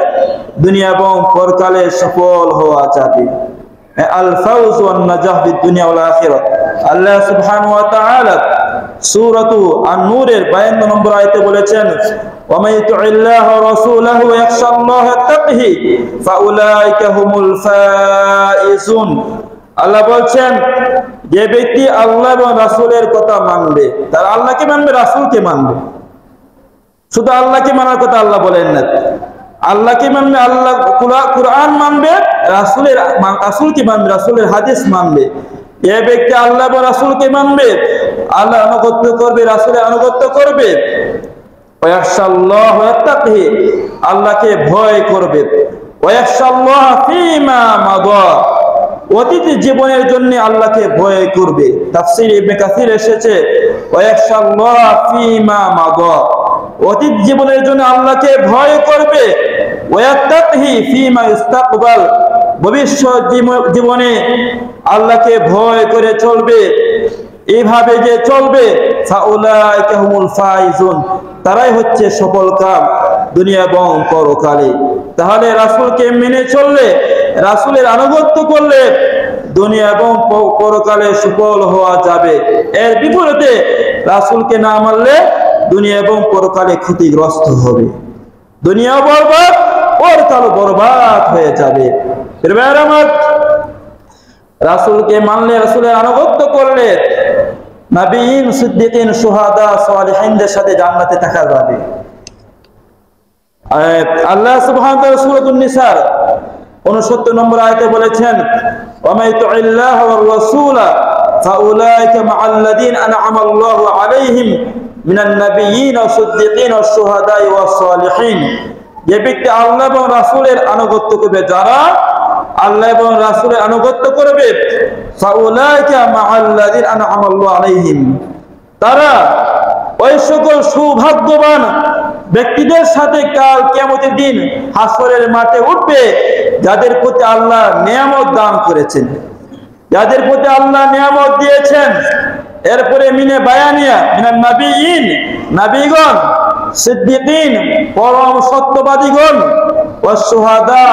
দুনিয়া এবং পরকালে সফল হওয়া যাবে। আল ফাউজ ওয়ান নাজাহ ফিদ দুনিয়া ওয়াল আখিরাহ। আল্লাহ সুবহানাহু ওয়া তাআলা সূরাতু আন-নূরের 52 নম্বর আয়াতে বলেছেন, ওয়া মান ইউতি'ল্লাহ ওয়া রাসূলাহু ওয়া ইয়াখশাল্লাহ তাকহি ফাউলাইকা হুমুল ফাইজুন। আল্লাহ বলছেন, যে ব্যক্তি আল্লাহ এবং রাসূলের কথা মানবে, তার আল্লাহকে মানবে, রাসূলকে মানবে। শুধু আল্লাহকে মানার কথা আল্লাহ বলেন না, আল্লাহকে মানবে, আল্লাহ কুরআন মানবে, রাসূলকে মানবে, রাসূলের হাদিস মানবে। যে ব্যক্তি আল্লাহ এবং রাসূলকে মানবে, আল্লাহ আনুগত্য করবে, রাসূলের আনুগত্য করবে, ওয়া ইয়াখশাল্লাহ ওয়া তাকহি, আল্লাহকে ভয় করবে, ওয়া ইয়াখশাল্লাহ ফীমা মাদা, অতীত জীবনের জন্য আল্লাহকে ভয় করবে। তাফসীর ইবনে কাসির এসেছে, ওয়া ইয়াখশাল্লাহ ফীমা মাদা, অতীত জীবনের জন্য আল্লাহকে ভয় করবে, ওয়া ইয়াত্তাহি ফীমা ইস্তাকবাল, ভবিষ্যৎ জীবনে আল্লাহকে ভয় করে চলবে। এইভাবে যে চলবে, ফাউলাইকা হুমুল ফাইজুন, তারাই হচ্ছে সফলকাম দুনিয়া এবং পরকালে। তাহলে রাসূলকে মেনে চললে, রাসূলের আনুগত্য করলে দুনিয়া এবং পরকালে সফল হওয়া যাবে। এর বিপরীতে রাসূলকে না মানলে দুনিয়া এবং পরকালে ক্ষতিগ্রস্ত হবে, দুনিয়া বরবাদ, পরকালও বরবাদ হয়ে যাবে। রাসূলকে মানলে, রাসূলের আনুগত্য করলে নবীন, সিদ্দিকিন, শুহাদা, সালিহিনদের সাথে জান্নাতে থাকা যাবে। আল্লাহ সুবহানাহু ওয়া তাআলা সূরাতুন নিসার 69 নম্বর আয়াতে বলেছেন, ওয়া মা ইউতি'ল্লাহ ওয়ার রাসূলা ফাউলাইকা মা'আল্লাযীনা আন'আমা আল্লাহু আলাইহিম মিনান নাবিয়্যিন ওয়াস সিদ্দিকিন ওয়াস শুহাদা'i ওয়াস সালিহিন। যে ব্যক্তি আল্লাহ এবং রাসূলের আনুগত্য করবে, যারা আল্লাহ এবং রাসূলের আনুগত্য করবে, ফাউলাইকা মা'আল্লাযীনা আন'আমা আল্লাহু আলাইহিম, তারা ওই সকল সৌভাগ্যবান ব্যক্তিদের সাথে কাল কিয়ামতের দিন হাসরের মাঠে উঠবে, যাদের প্রতি আল্লাহ নিয়ামত দান করেছেন, যাদের প্রতি আল্লাহ নিয়ামত দিয়েছেন। এরপরে মিনে বায়ানিয়া মিনান নাবিয়্যিন, নবীগণ, সিদ্দিকিন, পরম সত্যবাদীগণ, ওয়াস শুহাদা,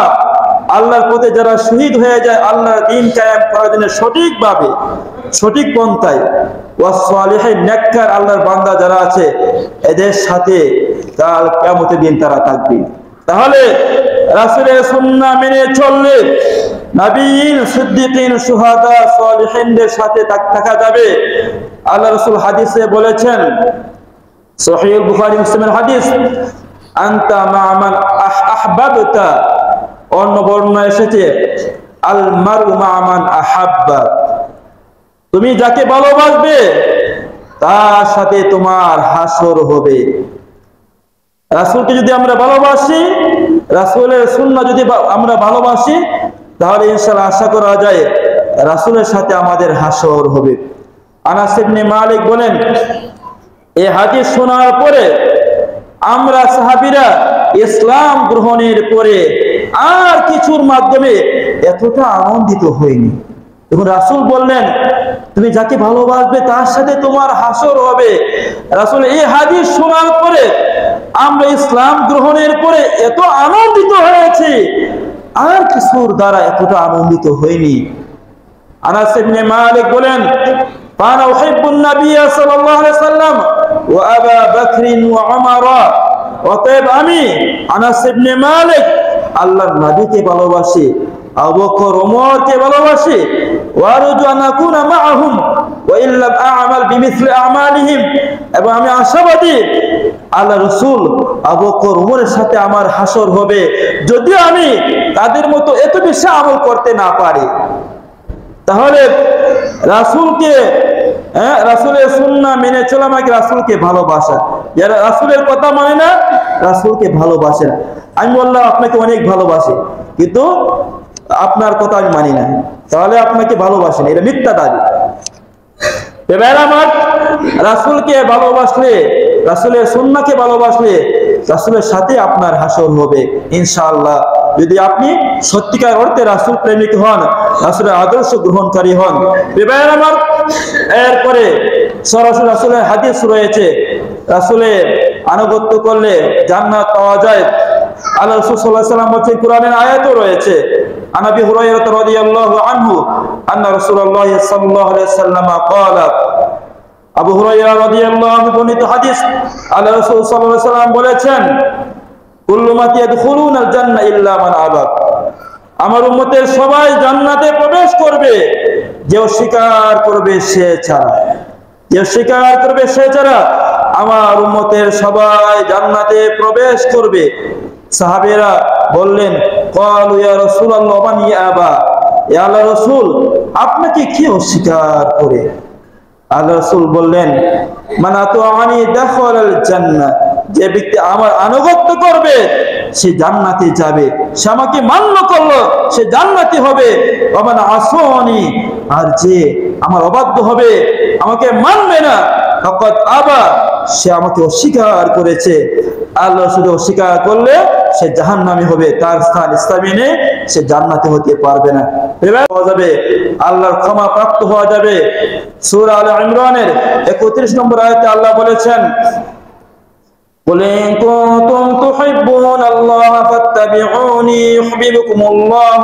আল্লাহর পথে যারা শহীদ হয়ে যায় আল্লাহর দ্বীন কায়েম করার জন্য সঠিকভাবে, সঠিক পন্থায়, ওয়াস সালিহিন, নেককার আল্লাহর বান্দা যারা আছে, এদের সাথে কাল কিয়ামতের দিন তারা থাকবে। তাহলে রাসূলের সুন্নাহ মেনে চললে নবীন, সিদ্দিকিন, শুহাদা, সালিহিনদের সাথে থাকা যাবে। আল্লাহ রাসূল হাদিসে বলেছেন, সহিহ বুখারী মুসলিমের হাদিস, আনতা মা'a মান আহবাবতা, অন্য বর্ণনা এসেছে আল মারউ মা'a মান আহাব্বা, তুমি যাকে ভালোবাসবে তার সাথে তোমার হাসর হবে। রাসূলকে যদি আমরা ভালোবাসি, রাসূলের সুন্নাহ যদি আমরা ভালোবাসি, তাহলে ইনশাআল্লাহ আশা করা যায় রাসূলের সাথে আমাদের হাসর হবে। আনাস ইবনে মালিক বলেন, এই হাদিস শোনার পরে আমরা সাহাবীরা ইসলাম গ্রহণের পরে আর কিছুর মাধ্যমে এতটা আনন্দিত হইনি। তখন রাসূল বললেন, তুমি যাকে ভালোবাসবে তার সাথে তোমার হাসর হবে। রাসূল এই হাদিস শোনার পরে আমরা ইসলাম গ্রহণের পরে এত আনন্দিত হয়েছি, আর কিছুর দ্বারা এতটা আনন্দিত হইনি। আনাস ইবনে মালিক বলেন, কানা উহিব্বুন নবী সাল্লাল্লাহু আলাইহি ওয়াসাল্লাম ওয়া আবু বকর ওয়া উমর। অতএব আমি আনাস ইবনে মালিক আল্লাহর নবীকে ভালোবাসি, আবু বকর ওমরকে ভালোবাসি, ওয়া আরজু আন আকুনা মাআহুম ওয়া ইল্লাম আ'মাল বিমিসলি আ'মালিহিম, এবং আমি আশাবাদী আল্লাহ রাসূল আবু বকর ওমরের সাথে আমার হাসর হবে, যদিও আমি তাদের মতো এত বেশি আমল করতে না পারি। তাহলে রাসূলকে, রাসূলের সুন্নাহ মেনে চলা মানে রাসূলকে ভালোবাসা। যারা রাসূলের কথা মানে না, রাসূলকে ভালোবাসে না। আমি বললাম আপনাকে অনেক ভালোবাসি, কিন্তু আপনার কথা আমি মানি না, তাহলে আপনাকে ভালোবাসেন, এটা মিথ্যা দাবি। এবার আমার রাসূলকে ভালোবাসলে, রাসূলের সুন্নাহকে ভালোবাসলে রাসূলের সাথে আপনার হাসর হবে ইনশাআল্লাহ, যদি আপনি সত্যিকার অর্থে রাসূল প্রেমিক হন, রাসূলের আদর্শ গ্রহণকারী হন। এবার আমার এরপরে সরাসরি রাসূলের হাদিস রয়েছে, রাসূলের আনুগত্য করলে জান্নাত পাওয়া যায়। আল্লাহ রাসূল সাল্লাল্লাহু আলাইহি ওয়াসাল্লাম বলেছেন, কোরআনের আয়াতও রয়েছে। আন আবি হুরায়রা রাদিয়াল্লাহু আনহু আন্না রাসূলুল্লাহ সাল্লাল্লাহু আলাইহি ওয়াসাল্লাম ক্বালা, আবু হুরায়রা রাদিয়াল্লাহু আনহু বর্ণিত হাদিস, আল্লাহ রাসূল সাল্লাল্লাহু আলাইহি ওয়াসাল্লাম বলেছেন, কুল্লু উম্মতি ইয়াদখুলুনাল জান্নাহ ইল্লা মান আবা। আমার উম্মতের সবাই জান্নাতে প্রবেশ করবে, যে অস্বীকার করবে সে ছাড়া, যে অস্বীকার করবে সে ছাড়া আমার উম্মতের সবাই জান্নাতে প্রবেশ করবে। সাহাবীরা বললেন, ক্বালু ইয়া রাসূলুল্লাহ মান ইয়াবা, ইয়া আল্লাহর রাসূল আপনাকে কি অস্বীকার করে? আল্লাহ রাসূল বললেন, মান আতাআনি দাখালাল জান্নাহ, যে ব্যক্তি আমার আনুগত্য করবে সে জান্নাতে যাবে, সে আমাকে মান্য করলো সে জান্নাতি হবে। ওয়া মান আসানি, আর যে আমার অবাধ্য হবে, আমাকে মানবে না, ফাকাদ আবা, সে আমাকে অস্বীকার করেছে। আল্লাহ শুধু অস্বীকার করলে সে জাহান্নামী হবে, তার স্থান ইসলামে নেই, সে জান্নাতে হতে পারবে না। এবার হওয়া যাবে আল্লাহর ক্ষমা প্রাপ্ত হওয়া যাবে। সূরা আলে ইমরানের 31 নম্বর আয়াতে আল্লাহ বলেছেন, قل إن كنتم تحبون الله فاتبعوني يحببكم الله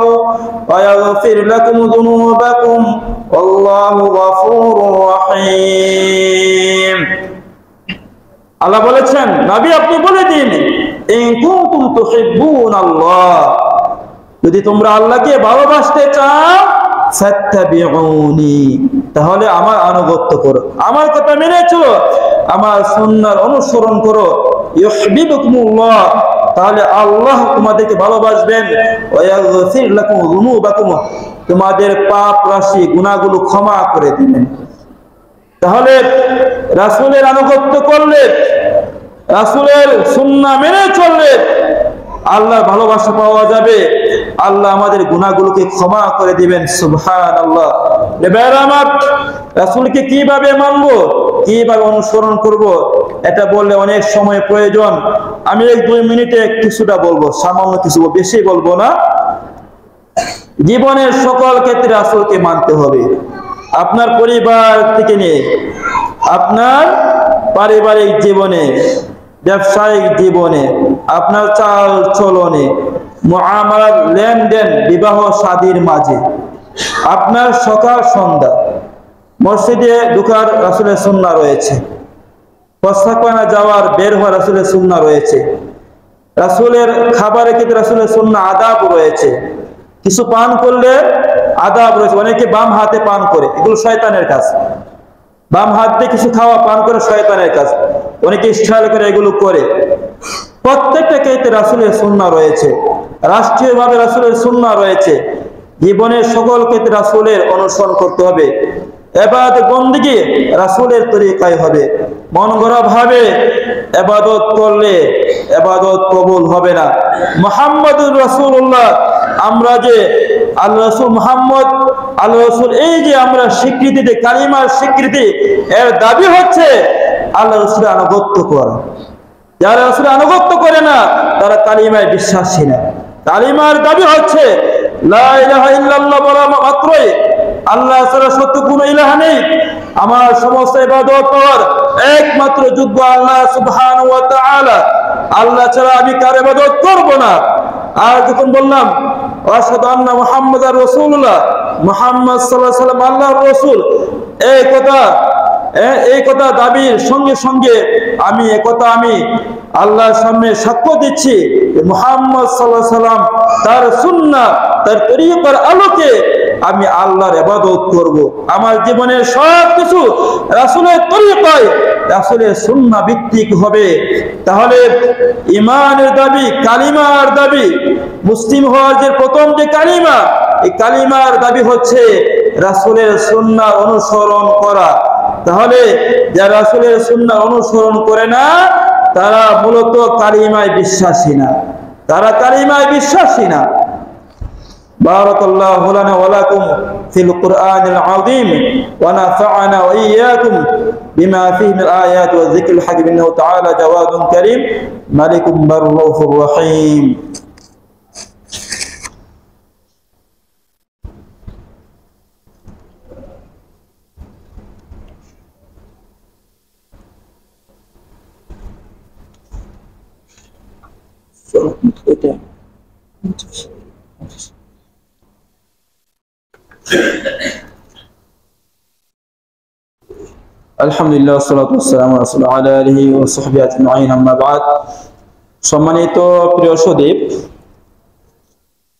ويغفر لكم ذنوبكم والله غفور رحيم। আল্লাহ বলেছেন, নবী আপনি বলে দিন, ইন কুনতুম তুহিব্বুনাল্লাহ, যদি তোমরা আল্লাহকে ভালোবাসতে চাও, ফাত্তাবিউনি, তাহলে আমার আনুগত্য করো, আমার কথা মেনে চলো, আমার সুন্নাহর অনুসরণ করো। ইউহিব্বুকুমুল্লাহ, তাহলে আল্লাহ তোমাদেরকে ভালোবাসবেন। ওয়া ইয়াগফির লাকুম যুনুবাকুম, তোমাদের পাপ রাশি গুনাহগুলো ক্ষমা করে দিবেন। তাহলে রাসূলের আনুগত্য করলে, রাসূলের সুন্নাহ মেনে চললে আল্লাহর ভালোবাসা পাওয়া যাবে, আল্লাহ আমাদের গুনাহগুলোকে ক্ষমা করে দিবেন। সুবহানাল্লাহ। এবার আমার রাসূলকে কিভাবে মানবো, কিভাবে অনুসরণ করব, এটা বললে অনেক সময় প্রয়োজন। আমি 1-2 মিনিটে কিছুটা বলবো, সামান্য কিছু, বেশি বলবো না। জীবনের সকল ক্ষেত্রে রাসূলকে মানতে হবে, আপনার পরিবার থেকে নিয়ে আপনার পারিবারিক জীবনে, ব্যবসায়িক জীবনে, আপনার চাল চলনে, মুআমালাত, লেনদেন, বিবাহ শাদীর মাঝে, আপনার সকাল সন্ধ্যা, মসজিদে ঢোকার রাসূলের সুন্নাহ রয়েছে, প্রস্তাবনা যাওয়ার বের হওয়ার রাসূলের সুন্নাহ রয়েছে, রাসূলের খাবারের ক্ষেত্রে রাসূলের সুন্নাহ আদাব রয়েছে। কিছু পান করলে আদাব রয়েছে, অনেকে বাম হাতে পান করে, এগুলো শয়তানের কাজ। বাম হাত দিয়ে কিছু খাওয়া পান করে শয়তানের কাজ, অনেকে স্টাইল করে এগুলো করে। প্রত্যেকটা ক্ষেত্রে রাসূলের সুন্নাহ রয়েছে, রাষ্ট্রীয়ভাবে রাসূলের সুন্নাহ রয়েছে। জীবনের সকল ক্ষেত্রে রাসূলের অনুসরণ করতে হবে। ইবাদত বন্দেগী রাসূলের তরিকায় হবে। মন গড়া ভাবে ইবাদত করলে ইবাদত কবুল হবে না। মুহাম্মদুর রাসূলুল্লাহ, আমরা যে আল্লাহ রাসূল মুহাম্মদ, আল্লাহ রাসূল, এই যে আমরা স্বীকৃতি দিই, কালিমার স্বীকৃতি, এর দাবি হচ্ছে আল্লাহ রাসূলের আনুগত্য করা। যারা রাসূলের আনুগত্য করে না তারা কালিমায় বিশ্বাসী না, কালিমার দাবি হচ্ছে লা ইলাহা ইল্লাল্লাহ বলা মাত্রই আল্লাহ ছাড়া সত্য কোনো ইলাহ নেই, আমার সমস্ত ইবাদত করার একমাত্র যোগ্য আল্লাহ সুবহানাহু ওয়া তাআলা, আল্লাহ ছাড়া আমি কার ইবাদত করব না। আর যখন বললাম আশহাদু আন্না মুহাম্মাদার রাসূলুল্লাহ, মুহাম্মদ সাল্লাল্লাহু আলাইহি ওয়াসাল্লাম আল্লাহর রাসূল, এই কথা দাবির সঙ্গে সঙ্গে আমি আল্লাহর সামনে সাক্ষ্য দিচ্ছি মুহাম্মদ সাল্লাল্লাহু আলাইহি ওয়াসাল্লাম তার সুন্নাহ তার তরিকার আলোকে আমি আল্লাহর ইবাদত করব। আমার জীবনের সবকিছু রাসূলের তরিকায় রাসূলের সুন্নাহ ভিত্তিক হবে। তাহলে ঈমানের দাবি, কালিমার দাবি, মুসলিম হওয়ার যে প্রথম যে কালিমা, এই কালিমার দাবি হচ্ছে রাসূলের সুন্নাহ অনুসরণ করা। তাহলে যারা রাসূলের সুন্নাহ অনুসরণ করে না তারা মূলত কালিমায় বিশ্বাসী না, তারা কালিমায় বিশ্বাসী না। بارك الله لنا ولكم في القرآن العظيم ونفعنا وإياكم بما فيه من الآيات والذكر الحكيم إنه تعالى جواد كريم ملك رؤوف رحيم. আলহামদুলিল্লাহ ওয়াসসালাতু ওয়াসসালামু আলা রাসূলিল্লাহ ওয়া আলা আলিহি ওয়া সাহবিহি আজমাইন, আম্মা বাদ। সম্মানিত প্রিয় সুদীপ,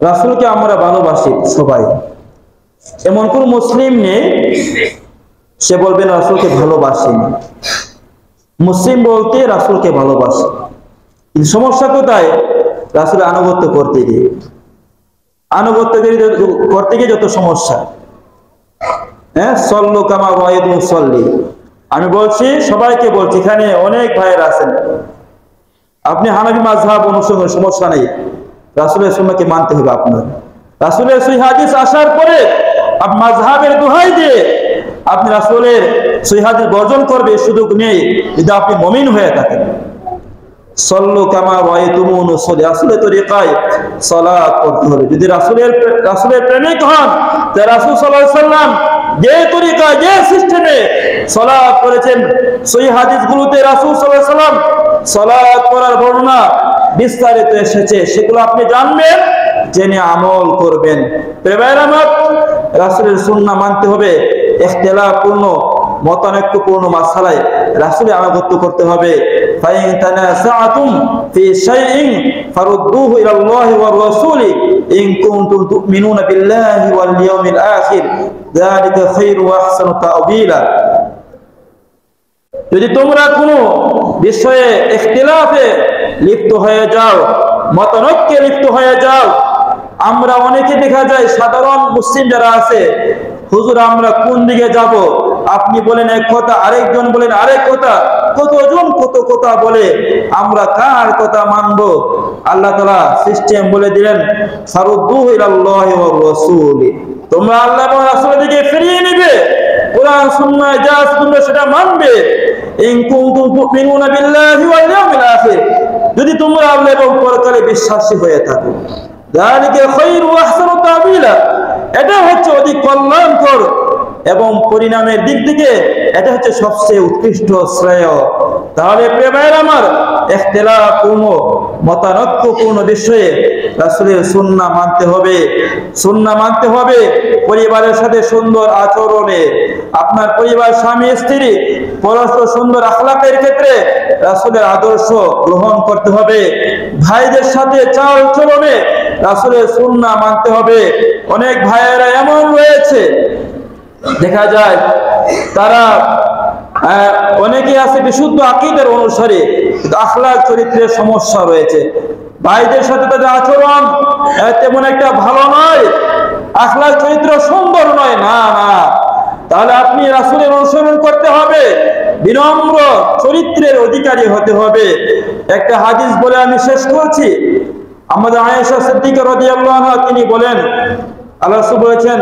রাসূলকে আমরা ভালোবাসি সবাই, এমন কোন মুসলিম নেই সে বলবেন রাসূলকে ভালোবাসি না। মুসলিম বলতে রাসূলকে ভালোবাসে, কিন্তু সমস্যা কোথায়? রাসূলের আনুগত্য করতে গিয়ে যত সমস্যা। সল্লু কামা রাআইতুমুনি উসাল্লি, আমি বলছি, সবাইকে বলছি, এখানে অনেক ভাইয়েরা আছেন, আপনি হানাফি মাযহাব অনুসরণ, সমস্যা নেই, রাসূলের সুন্নাহকে মানতে হবে আপনার। রাসূলের সহিহ হাদিস আসার পরে আপনি মাযহাবের দোহাই দিয়ে আপনি রাসূলের সহিহ হাদিস বর্জন করবে সুযোগ নেই যদি আপনি মুমিন হয়ে থাকেন। সল্লু কামা রাআইতুমুনি উসাল্লি, রাসূলের তরিকায় সালাত করতে হবে। যদি রাসূলের প্রেমিক হন, তা রাসূল সাল্লাল্লাহু আলাইহি ওয়াসাল্লাম যে তরিকা যে সিস্টেমে সালাত করেছেন, সহিহ হাদিসগুলোতে রাসূল সাল্লাল্লাহু আলাইহি ওয়াসাল্লাম সালাত করার বর্ণনা বিস্তারিত এসেছে, সেগুলো আপনি জানবেন, জেনে আমল করবেন। রাসূলের সুন্নাহ মানতে হবে। ইখতিলাফপূর্ণ মতানৈক্যপূর্ণ মাসআলায় রাসূলের আনুগত্য করতে হবে। ফাইন তানাসাআতুম ফি শাইইন ফারুদ্দুহু ইলাল্লাহি ওয়ার রাসূলি ইন কুনতুম তু'মিনুনা বিল্লাহি ওয়াল ইয়াউমিল আখির যালিকা খায়রু ওয়া আহসানু তা'বীলা। যদি তোমরা কোনো বিষয়ে ইখতিলাফে লিপ্ত হয়ে যাও, মতানৈক্যে লিপ্ত হয়ে যাও, আমরা অনেকে দেখা যায় সাধারণ মুসলিম যারা আছে, হুজুর আমরা কোন দিকে যাব, আপনি বলেন এক কথা, আরেকজন বলেন আরেক কথা, কতজন কত কথা বলে, আমরা কার কথা মানব? আল্লাহ তাআলা সিস্টেম বলে দিলেন, ফারুদ্দুহু ইলাল্লাহি ওয়ার রাসূলি, তোমরা আল্লাহ এবং রাসূলের দিকে ফিরিয়ে নেবে, কোরআন সুন্নাহ যা আছে তোমরা সেটা মানবে। ইন কুনতুম তু'মিনুনা বিল্লাহি ওয়াল ইয়াউমিল আখির, যদি তোমরা আল্লাহ এবং পরকালে বিশ্বাসী হয়ে থাকো, যালিকা খায়রু ওয়া আহসানু তা'বীলা, এটা হচ্ছে অধিক কল্যাণকর এবং পরিণামের দিক থেকে এটা হচ্ছে সবচেয়ে উৎকৃষ্ট শ্রেয়। তাহলে প্রিয় ভাইরা আমার, ইখতিলাফপূর্ণ মতানৈক্যপূর্ণ বিষয়ে রাসূলের সুন্নাহ মানতে হবে। সুন্নাহ মানতে হবে পরিবারের সাথে সুন্দর আচরণে, আপনার পরিবার স্বামী স্ত্রী পরস্পর সুন্দর আখলাকের ক্ষেত্রে রাসূলের আদর্শ গ্রহণ করতে হবে। ভাইদের সাথে চাল চলনে রাসূলের সুন্নাহ মানতে হবে। অনেক ভাইয়েরা এমন রয়েছে দেখা যায় তারা অনেকে আছে বিশুদ্ধ আকীদার অনুসারী, কিন্তু আখলাক চরিত্রের সমস্যা রয়েছে, ভাইদের সাথে তাদের আচরণ তেমন একটা ভালো নয়, আখলাক চরিত্র সুন্দর নয়, না না, তাহলে আপনি রাসূলের অনুসরণ করতে হবে, বিনম্র চরিত্রের অধিকারী হতে হবে। একটা হাদিস বলে আমি শেষ করছি। আমাদের আয়েশা সিদ্দিকা রাদিয়াল্লাহু আনহা তিনি বলেন, আল্লাহ রাসূল বলেছেন,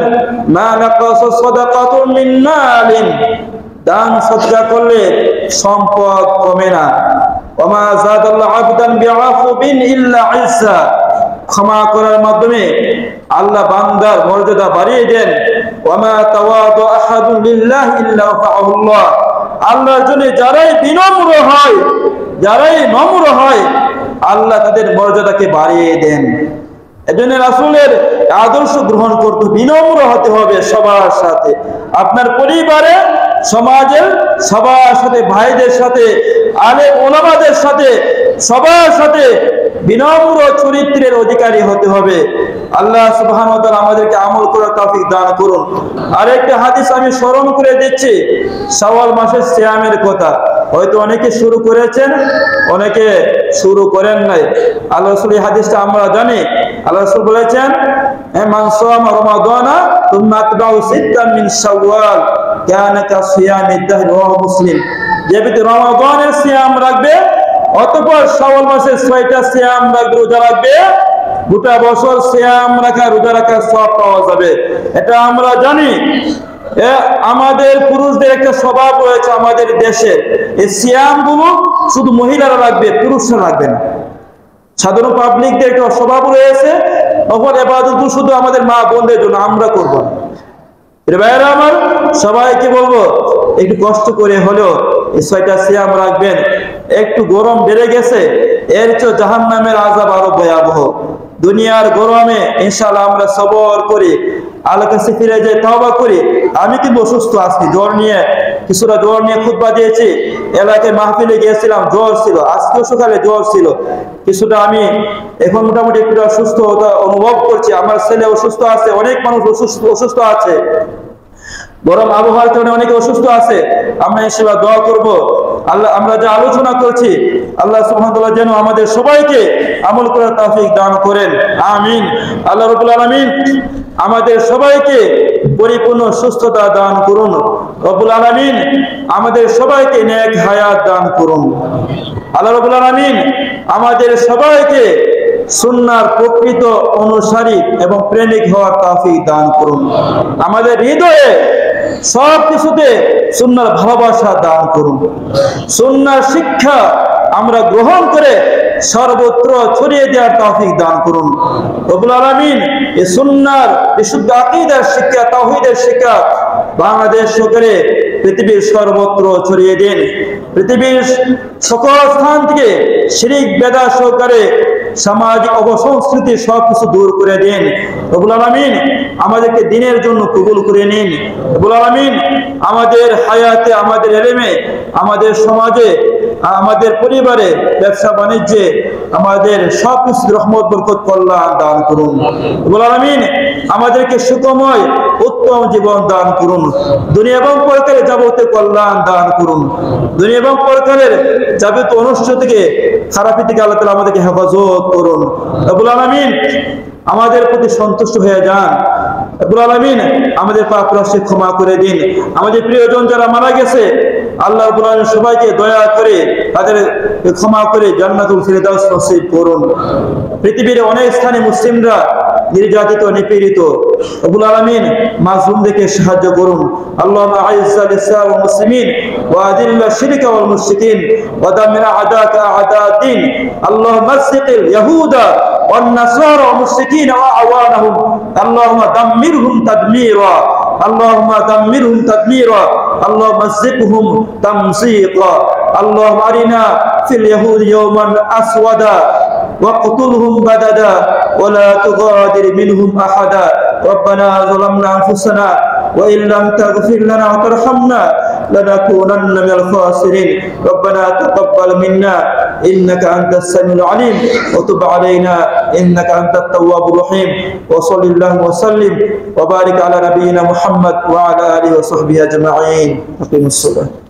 মা নাকাসা সাদাকাতুন মিন মালিন, দান সদকা করলে সম্পদ কমে না। ওয়া মা যাদাল্লাহু আবদান বিআফবিন ইল্লা ইজ্জা, ক্ষমা করার মাধ্যমে আল্লাহ বান্দার মর্যাদা বাড়িয়ে দেন। ওয়ামা তাওয়াদু আহাদুন লিল্লাহি ইল্লা রাফাহুল্লাহ। আল্লাহর জন্য যারাই বিনম্র হয়, যারাই নম্র হয়, আল্লাহ তাদের মর্যাদাকে বাড়িয়ে দেন। এজন্য রাসূলের আদর্শ গ্রহণ করতে বিনম্র হতে হবে সবার সাথে, আপনার পরিবারে, সমাজের সবার সাথে, ভাইদের সাথে, আলেম ওলামাদের সাথে, সবার সাথে বিনম্র চরিত্রের অধিকারী হতে হবে। আল্লাহ সুবহানাহু ওয়া তাআলা আমাদেরকে আমল করার তৌফিক দান করুন। আরেকটা হাদিস আমি স্মরণ করে দিচ্ছি, শাওয়াল মাসের সিয়ামের কথা। হয়তো অনেকে শুরু করেছেন, অনেকে শুরু করেন নাই। আল্লাহ রাসূলের হাদিসটা আমরা জানি। আল্লাহ রাসূল বলেছেন, মান সামা রমাদানা তুম্মা আতবাউ সিত্তান মিন শাওয়াল কানা কাসিয়ামিদ দাহর। রাওয়াহু মুসলিম। যে ব্যক্তি রমাদানের সিয়াম রাখবে, অতঃপর শাওয়াল মাসের 6টা সিয়াম রাখবে, রোজা রাখবে, গোটা বছর সিয়াম রাখা, রোজা রাখার সওয়াব পাওয়া যাবে। এটা আমরা জানি। আমাদের পুরুষদের একটা স্বভাব রয়েছে আমাদের দেশে, এই সিয়াম গুলো শুধু মহিলারা রাখবে, পুরুষরা রাখবে না। সাধারণ পাবলিকদের একটা স্বভাব রয়েছে, তখন ইবাদত শুধু আমাদের মা বোনদের জন্য, আমরা করব না। ভাইয়েরা আমার, সবাইকে বলবো একটু কষ্ট করে হলেও এই 6টা সিয়াম রাখবেন। একটু গরম বেড়ে গেছে, এর চেয়ে জাহান্নামের আযাব আরো ভয়াবহ। দুনিয়ার গরমে ইনশাআল্লাহ আমরা সবর করি, আল্লাহর কাছে ফিরে যাই, তওবা করি। আমি কিন্তু অসুস্থ আজকে, জ্বর নিয়ে, কিছুটা জ্বর নিয়ে খুতবা দিয়েছি, এলাকায় মাহফিলে গিয়েছিলাম, জ্বর ছিল, আজকেও সকালে জ্বর ছিল কিছুটা। আমি এখন মোটামুটি একটু সুস্থতা অনুভব করছি। আমার ছেলে অসুস্থ আছে, অনেক মানুষ অসুস্থ আছে, গরম আবহাওয়ার কারণে অনেকে অসুস্থ আছে। আমরা ইনশাআল্লাহ দোয়া করব। আল্লাহ, আমরা যা আলোচনা করছি, আল্লাহ সুবহানাহু ওয়া তাআলা যেন আমাদের সবাইকে আমল করার তৌফিক দান করেন। আমিন। আল্লাহ রাব্বুল আলামিন আমাদের সবাইকে পরিপূর্ণ সুস্থতা দান করুন। রব্বুল আলামিন আমাদের সবাইকে নেক হায়াত দান করুন। আল্লাহ রাব্বুল আলামিন আমাদের সবাইকে সুন্নাহর প্রকৃত অনুসারী এবং প্রেমিক হওয়ার তৌফিক দান করুন। আমাদের হৃদয়ে সব কিছুতে সুন্নাহর ভালোবাসা দান করুন। সুন্নাহর শিক্ষা আমরা গ্রহণ করে সর্বত্র ছড়িয়ে দেওয়ার তৌফিক দান করুন। রব্বুল আলামিন এই সুন্নাহর বিশুদ্ধ আকীদার শিক্ষা, তাওহীদের শিক্ষা বাংলাদেশ সরকারে পৃথিবীর সর্বত্র ছড়িয়ে দিন। পৃথিবীর সকল স্থান থেকে শিরক বেদাত সহকারে সামাজিক অবসংস্কৃতি সবকিছু দূর করে দিন। রব্বুল আলামিন আমাদেরকে দ্বীনের জন্য কবুল করে নিন। রব্বুল আলামিন আমাদের হায়াতে, আমাদের ইলমে, আমাদের সমাজে, আমাদের পরিবারে, ব্যবসা বাণিজ্যে, আমাদের সবকিছু রহমত বরকত কল্যাণ দান করুন। রব্বুল আলামিন আমাদেরকে সুখময় উত্তম জীবন দান করুন। দুনিয়া এবং পরকালের যাবতীয় কল্যাণ দান করুন। দুনিয়া এবং পরকালের যাবতীয় অনিষ্ট থেকে, খারাপি থেকে আল্লাহ তাআলা আমাদেরকে হেফাজত করুন। রব্বুল আলামিন আমাদের প্রতি সন্তুষ্ট হয়ে যান। রব্বুল আলামিন আমাদের পাপ রাশি ক্ষমা করে দিন। আমাদের প্রিয়জন যারা মারা গেছে, আল্লাহ রাব্বুল আলামিন সবাইকে দয়া করে তাদের ক্ষমা করে জান্নাতুল ফিরদাউস নসিব করুন। পৃথিবীর অনেক স্থানে মুসলিমরা নির্যাতিত, নিপীড়িত। রব্বুল আলামিন মাজলুমদেরকে সাহায্য করুন। আল্লাহুম্মা আইজ্জাল ইসলাম ওয়াল মুসলিমিন ওয়া আযিল্লা শিরকা ওয়াল মুশরিকিন ওয়া দাম্মির আ'দাকা আ'দা'দ-দ্বীন। আল্লাহুম্মা মাসসিকিল ইয়াহুদা ওয়ান নাসারা ওয়াল মুশরিকিন ওয়া আওয়ানাহুম। আল্লাহুম্মা দাম্মিরহুম তাদমীরা। আল্লাহুম্মা দাম্মিরহুম তাদমীরা। আল্লাহুম্মা মাসসিকহুম তামসীকা। আল্লাহুম্মা আরিনা ফিল ইয়াহুদি ইয়াওমান আসওয়াদা واقتلهم بددا ولا تغادر منهم أحدا. ربنا ظلمنا أنفسنا وإن لم تغفر لنا وترحمنا لنكونن من الخاسرين. ربنا تقبل منا إنك أنت السميع العليم وتب علينا إنك أنت التواب الرحيم. وصل اللهم وسلم وبارك على نبينا محمد وعلى آله وصحبه أجمعين. أقيموا الصلاة.